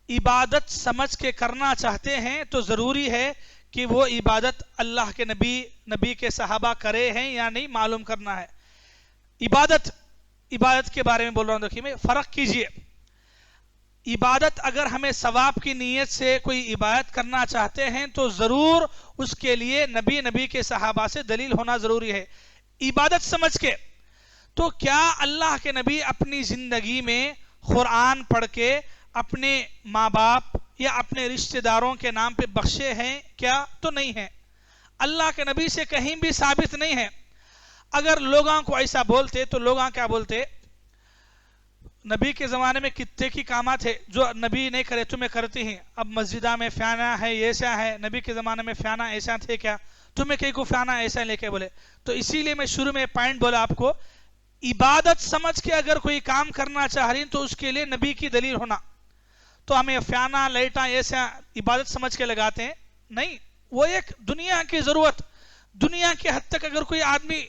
[SPEAKER 1] عبادت سمجھ کے کرنا چاہتے ہیں تو ضروری ہے کہ وہ عبادت اللہ کے نبی کے صحابہ کرے ہیں یا نہیں معلوم کرنا ہے. عبادت کے بارے میں بول رہا ہوں، دیکھیے میں فرق کیجئے. عبادت اگر ہمیں ثواب کی نیت سے کوئی عبادت کرنا چاہتے ہیں تو ضرور اس کے لیے نبی کے صحابہ سے دلیل ہونا ضروری ہے. عبادت سمجھ کے تو کیا اللہ کے نبی اپنی زندگی میں قرآن پڑھ کے اپنے ماں باپ یا اپنے رشتہ داروں کے نام پہ بخشے ہیں کیا؟ تو نہیں ہیں. اللہ کے نبی سے کہیں بھی ثابت نہیں ہے. اگر لوگوں کو ایسا بولتے تو لوگاں کیا بولتے، نبی کے زمانے میں کتنے کی کامات ہے جو نبی نہیں کرے تمہیں کرتی ہیں. اب مسجدہ میں فیانا ہے، ایسا ہے، نبی کے زمانے میں فیانا ایسا تھے کیا؟ تمہیں کہیں کو فیانا ایسا لے کے بولے. تو اسی لیے میں شروع میں پوائنٹ بولا آپ کو، عبادت سمجھ کے اگر کوئی کام کرنا چاہ رہی تو اس کے لیے نبی کی دلیل ہونا. تو ہمیں فیانا لائٹاں ایسا عبادت سمجھ کے لگاتے ہیں نہیں. وہ ایک دنیا کی ضرورت، دنیا کے حد تک اگر کوئی آدمی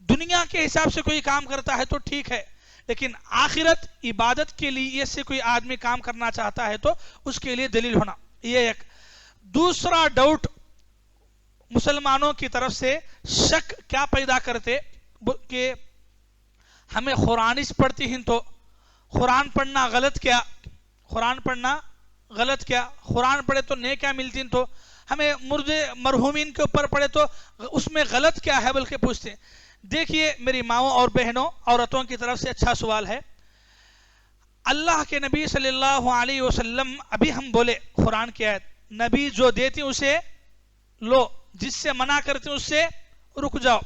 [SPEAKER 1] دنیا کے حساب سے کوئی کام کرتا ہے تو ٹھیک ہے، لیکن آخرت عبادت کے لیے سے کوئی آدمی کام کرنا چاہتا ہے تو اس کے لیے دلیل ہونا. یہ ایک. دوسرا ڈاؤٹ مسلمانوں کی طرف سے شک کیا پیدا کرتے کہ ہمیں قرآنش پڑھتی ہیں تو قرآن پڑھنا غلط کیا؟ قرآن پڑھنا غلط کیا؟ قرآن پڑھے تو نیکیاں ملتی ہیں تو ہمیں مردے مرحومین کے اوپر پڑھے تو اس میں غلط کیا ہے بلکہ پوچھتے ہیں. دیکھیے میری ماؤں اور بہنوں عورتوں کی طرف سے اچھا سوال ہے. اللہ کے نبی صلی اللہ علیہ وسلم، ابھی ہم بولے قرآن کی آیت، نبی جو دیتی اسے لو، جس سے منع کرتے اس سے رک جاؤ.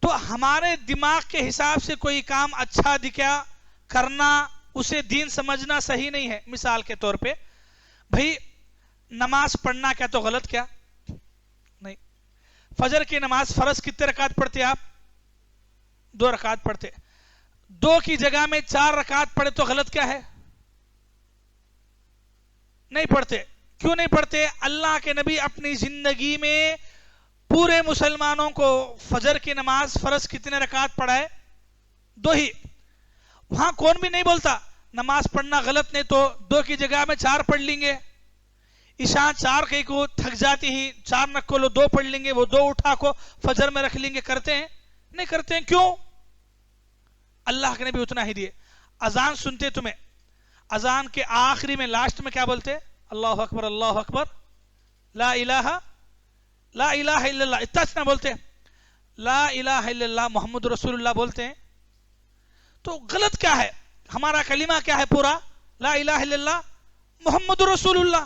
[SPEAKER 1] تو ہمارے دماغ کے حساب سے کوئی کام اچھا دکھا کرنا اسے دین سمجھنا صحیح نہیں ہے. مثال کے طور پہ بھائی نماز پڑھنا کیا تو غلط کیا؟ نہیں. فجر کی نماز فرض کتنے رکعت پڑھتے آپ؟ 2 رکعت پڑھتے. 2 کی جگہ میں 4 رکعت پڑھے تو غلط کیا ہے؟ نہیں پڑھتے. کیوں نہیں پڑھتے؟ اللہ کے نبی اپنی زندگی میں پورے مسلمانوں کو فجر کی نماز فرض کتنے رکعت پڑھائے؟ 2 ہی. وہاں کون بھی نہیں بولتا نماز پڑھنا غلط، نہیں تو 2 کی جگہ میں 4 پڑھ لیں گے. عشاء 4 کہیں کو تھک جاتی ہیں، 4 نہ کھولو 2 پڑھ لیں گے، وہ 2 اٹھا کو فجر میں رکھ لیں گے. کرتے ہیں؟ نہیں کرتے ہیں. کیوں؟ اللہ کے نبی اتنا ہی دیے. اذان سنتے تمہیں، اذان کے آخری میں لاسٹ میں کیا بولتے؟ اللہ اکبر اللہ اکبر لا الہ الا اللہ. اتنا بولتے لا الہ الا اللہ محمد رسول اللہ بولتے ہیں. تو غلط کیا ہے؟ ہمارا کلمہ کیا ہے پورا؟ لا الہ الا اللہ محمد رسول اللہ.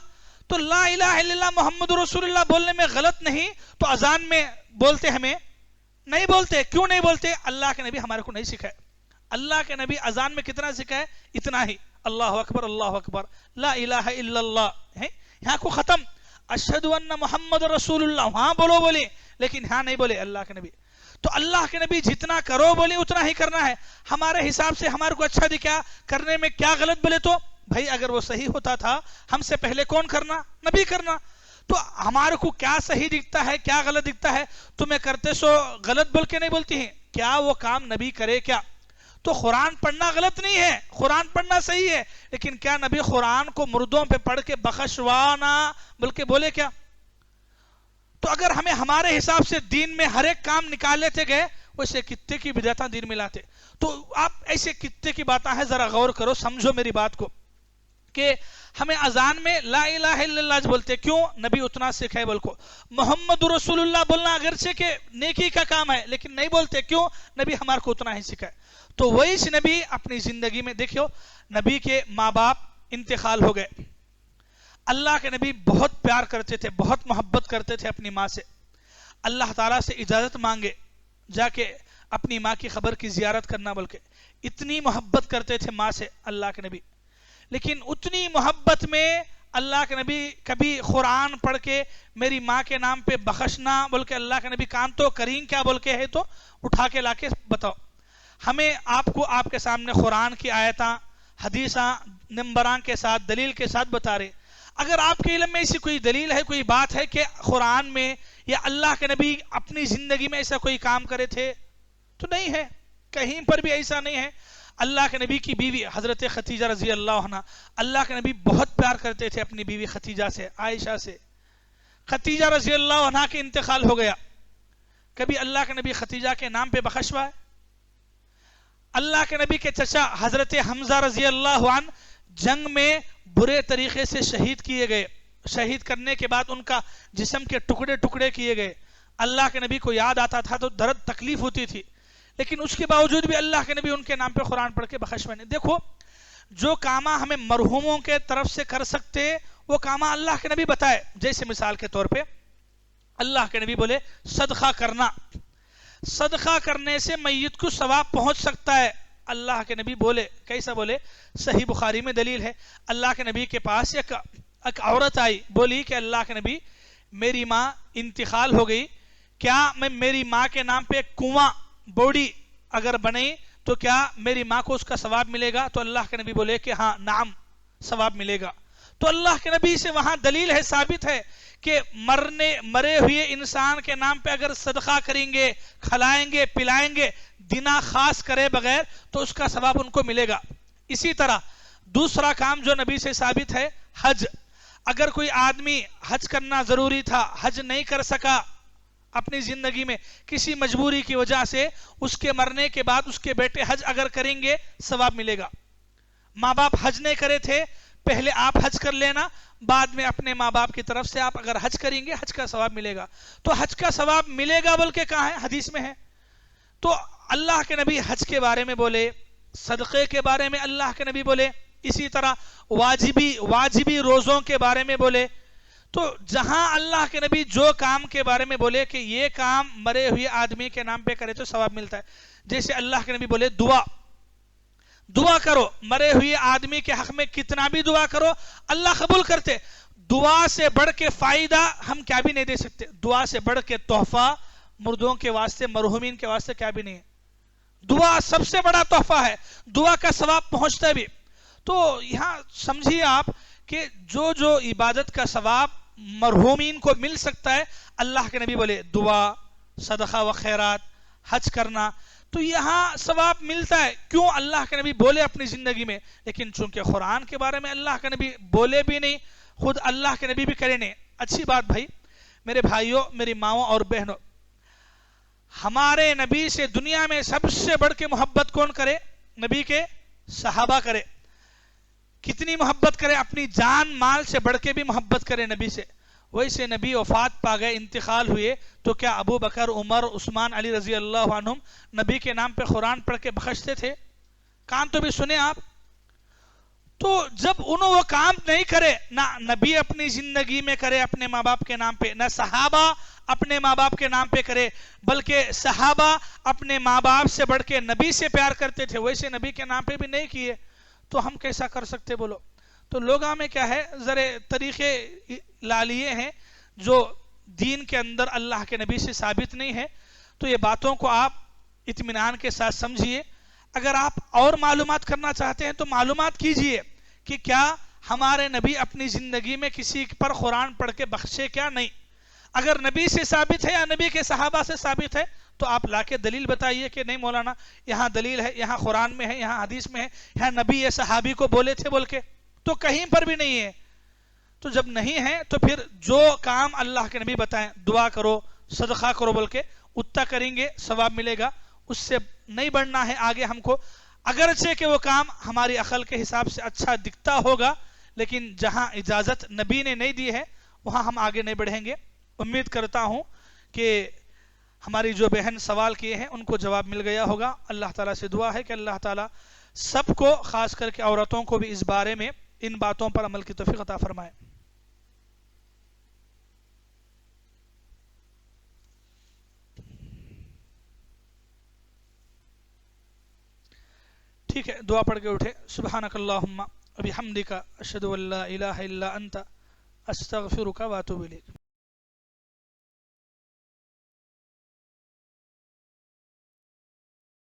[SPEAKER 1] تو لا الہ الا اللہ محمد رسول اللہ بولنے میں غلط نہیں تو اذان میں بولتے ہمیں نہیں بولتے. کیوں نہیں بولتے؟ اللہ کے نبی ہمارے کو نہیں سکھائے. اللہ کے نبی اذان میں کتنا سکھائے؟ اتنا ہی، اللہ اکبر لا الہ الا اللہ ہے. یہاں کو ختم. اشہد ان محمد رسول اللہ ہاں بولو بولے، لیکن ہاں نہیں بولے اللہ کے نبی. تو اللہ کے نبی جتنا کرو بولے اتنا ہی کرنا ہے. ہمارے حساب سے ہمارے کو اچھا دکھا کرنے میں کیا غلط بولے تو بھائی اگر وہ صحیح ہوتا تھا ہم سے پہلے کون کرنا؟ نبی کرنا. تو ہمارے کو کیا صحیح دکھتا ہے کیا غلط دکھتا ہے، تمہیں کرتے سو غلط بول کے نہیں بولتی ہیں. کیا وہ کام نبی کرے کیا؟ تو قرآن پڑھنا غلط نہیں ہے، قرآن پڑھنا صحیح ہے، لیکن کیا نبی قرآن کو مردوں پہ پڑھ کے بخشوانا بلکہ بولے کیا؟ تو اگر ہمیں ہمارے حساب سے دین میں ہر ایک کام نکال لیتے گئے ویسے کتنے کی بدعتاں دین میں لاتے. تو آپ ایسے کتنے کی باتیں ہیں، ذرا غور کرو، سمجھو میری بات کو کہ ہمیں اذان میں لا الہ الا اللہ بولتے کیوں؟ نبی اتنا سکھائے بول کو. محمد رسول اللہ بولنا اگرچہ کہ نیکی کا کام ہے لیکن نہیں بولتے کیوں؟ نبی ہمارے کو اتنا ہی سکھائے. تو وہی سے نبی اپنی زندگی میں دیکھو، نبی کے ماں باپ انتقال ہو گئے. اللہ کے نبی بہت پیار کرتے تھے، بہت محبت کرتے تھے اپنی ماں سے. اللہ تعالیٰ سے اجازت مانگے جا کے اپنی ماں کی خبر کی زیارت کرنا، بلکہ اتنی محبت کرتے تھے ماں سے اللہ کے نبی. لیکن اتنی محبت میں اللہ کے نبی کبھی قرآن پڑھ کے میری ماں کے نام پہ بخشنا بول کے اللہ کے نبی کام تو کریں کیا بول کے ہے تو اٹھا کے لا کے بتاؤ. ہمیں آپ کو آپ کے سامنے قرآن کی آیتاں حدیثاں نمبران کے ساتھ دلیل کے ساتھ بتا رہے. اگر آپ کے علم میں ایسی کوئی دلیل ہے کوئی بات ہے کہ قرآن میں یا اللہ کے نبی اپنی زندگی میں ایسا کوئی کام کرے تھے تو نہیں ہے, کہیں پر بھی ایسا نہیں ہے. اللہ کے نبی کی بیوی حضرت ختیجہ رضی اللہ عنہ, اللہ کے نبی بہت پیار کرتے تھے اپنی بیوی ختیجہ سے, عائشہ سے. ختیجہ رضی اللہ عنہ کے انتقال ہو گیا, کبھی اللہ کے نبی ختیجہ کے نام پہ بخشوائے؟ اللہ کے نبی کے چچا حضرت حمزہ رضی اللہ عنہ جنگ میں برے طریقے سے شہید کیے گئے, شہید کرنے کے بعد ان کا جسم کے ٹکڑے ٹکڑے کیے گئے. اللہ کے نبی کو یاد آتا تھا تو درد تکلیف ہوتی تھی, لیکن اس کے باوجود بھی اللہ کے نبی ان کے نام پہ قرآن پڑھ کے بخشوانے. دیکھو جو کامہ ہمیں مرحوموں کے طرف سے کر سکتے وہ کامہ اللہ کے نبی بتائے. جیسے مثال کے طور پہ اللہ کے نبی بولے صدقہ کرنا, صدقہ کرنے سے میت کو ثواب پہنچ سکتا ہے. اللہ کے نبی بولے, کیسا بولے؟ صحیح بخاری میں دلیل ہے. اللہ کے نبی کے پاس ایک عورت آئی, بولی کہ اللہ کے نبی میری ماں انتقال ہو گئی, کیا میں میری ماں کے نام پہ ایک کنواں بوڑی اگر بنی تو کیا میری ماں کو اس کا ثواب ملے گا؟ تو اللہ کے نبی بولے کہ ہاں نعم ثواب ملے گا. تو اللہ کے نبی سے وہاں دلیل ہے, ثابت ہے کہ مرے ہوئے انسان کے نام پہ اگر صدقہ کریں گے, کھلائیں گے, پلائیں گے, دینا خاص کرے بغیر تو اس کا ثواب ان کو ملے گا. اسی طرح دوسرا کام جو نبی سے ثابت ہے حج. اگر کوئی آدمی حج کرنا ضروری تھا, حج نہیں کر سکا اپنی زندگی میں کسی مجبوری کی وجہ سے, اس کے مرنے کے بعد اس کے بیٹے حج اگر کریں گے ثواب ملے گا. ماں باپ حج نہیں کرے تھے, پہلے آپ حج کر لینا, بعد میں اپنے ماں باپ کی طرف سے آپ اگر حج کریں گے حج کا ثواب ملے گا. تو حج کا ثواب ملے گا بول کے کہاں ہے؟ حدیث میں ہے. تو اللہ کے نبی حج کے بارے میں بولے, صدقے کے بارے میں اللہ کے نبی بولے, اسی طرح واجبی روزوں کے بارے میں بولے. تو جہاں اللہ کے نبی جو کام کے بارے میں بولے کہ یہ کام مرے ہوئے آدمی کے نام پہ کرے تو ثواب ملتا ہے. جیسے اللہ کے نبی بولے دعا کرو, مرے ہوئے آدمی کے حق میں کتنا بھی دعا کرو اللہ قبول کرتے. دعا سے بڑھ کے فائدہ ہم کیا بھی نہیں دے سکتے, دعا سے بڑھ کے تحفہ مردوں کے واسطے مرحومین کے واسطے کیا بھی نہیں ہے. دعا سب سے بڑا تحفہ ہے, دعا کا ثواب پہنچتا بھی. تو یہاں سمجھیے آپ کہ جو عبادت کا ثواب مرحومین کو مل سکتا ہے, اللہ کے نبی بولے دعا, صدقہ و خیرات, حج کرنا, تو یہاں ثواب ملتا ہے. کیوں؟ اللہ کے نبی بولے اپنی زندگی میں. لیکن چونکہ قرآن کے بارے میں اللہ کے نبی بولے بھی نہیں, خود اللہ کے نبی بھی کرے نہیں. اچھی بات بھائی, میرے بھائیوں, میری ماؤں اور بہنوں, ہمارے نبی سے دنیا میں سب سے بڑھ کے محبت کون کرے؟ نبی کے صحابہ کرے. کتنی محبت کرے؟ اپنی جان مال سے بڑھ کے بھی محبت کرے نبی سے. ویسے نبی وفات پا گئے, انتقال ہوئے, تو کیا ابو بکر, عمر, عثمان, علی رضی اللہ عنہم نبی کے نام پہ قرآن پڑھ کے بخشتے تھے؟ کام تو بھی سنے آپ. تو جب انہوں وہ کام نہیں کرے, نہ نبی اپنی زندگی میں کرے اپنے ماں باپ کے نام پہ, نہ صحابہ اپنے ماں باپ کے نام پہ کرے, بلکہ صحابہ اپنے ماں باپ سے بڑھ کے نبی سے پیار کرتے تھے, ویسے نبی کے نام پہ بھی نہیں کیے, تو ہم کیسا کر سکتے بولو؟ تو لوگوں میں کیا ہے, ذرے طریقے لا لیے ہیں جو دین کے اندر اللہ کے نبی سے ثابت نہیں ہے. تو یہ باتوں کو آپ اطمینان کے ساتھ سمجھیے. اگر آپ اور معلومات کرنا چاہتے ہیں تو معلومات کیجئے کہ کیا ہمارے نبی اپنی زندگی میں کسی پر قرآن پڑھ کے بخشے کیا نہیں. اگر نبی سے ثابت ہے یا نبی کے صحابہ سے ثابت ہے تو آپ لا کے دلیل بتائیے کہ نہیں مولانا یہاں دلیل ہے, یہاں قرآن میں ہے, یہاں حدیث میں ہے, یہاں نبی یہ صحابی کو بولے تھے بول کے. تو کہیں پر بھی نہیں ہے. تو جب نہیں ہے تو پھر جو کام اللہ کے نبی بتائیں, دعا کرو, صدقہ کرو بول کے, اتنا کریں گے ثواب ملے گا. اس سے نہیں بڑھنا ہے آگے ہم کو, اگرچہ کہ وہ کام ہماری عقل کے حساب سے اچھا دکھتا ہوگا, لیکن جہاں اجازت نبی نے نہیں دی ہے وہاں ہم آگے نہیں بڑھیں گے. امید کرتا ہوں کہ ہماری جو بہن سوال کیے ہیں ان کو جواب مل گیا ہوگا. اللہ تعالیٰ سے دعا ہے کہ اللہ تعالیٰ سب کو, خاص کر کے عورتوں کو بھی, اس بارے میں ان باتوں پر عمل کی توفیق عطا فرمائے. ٹھیک ہے, دعا پڑھ کے اٹھے. سبحانک اللہم وبحمدک اشہد ان لا الہ الا انت استغفرک واتوب الیک.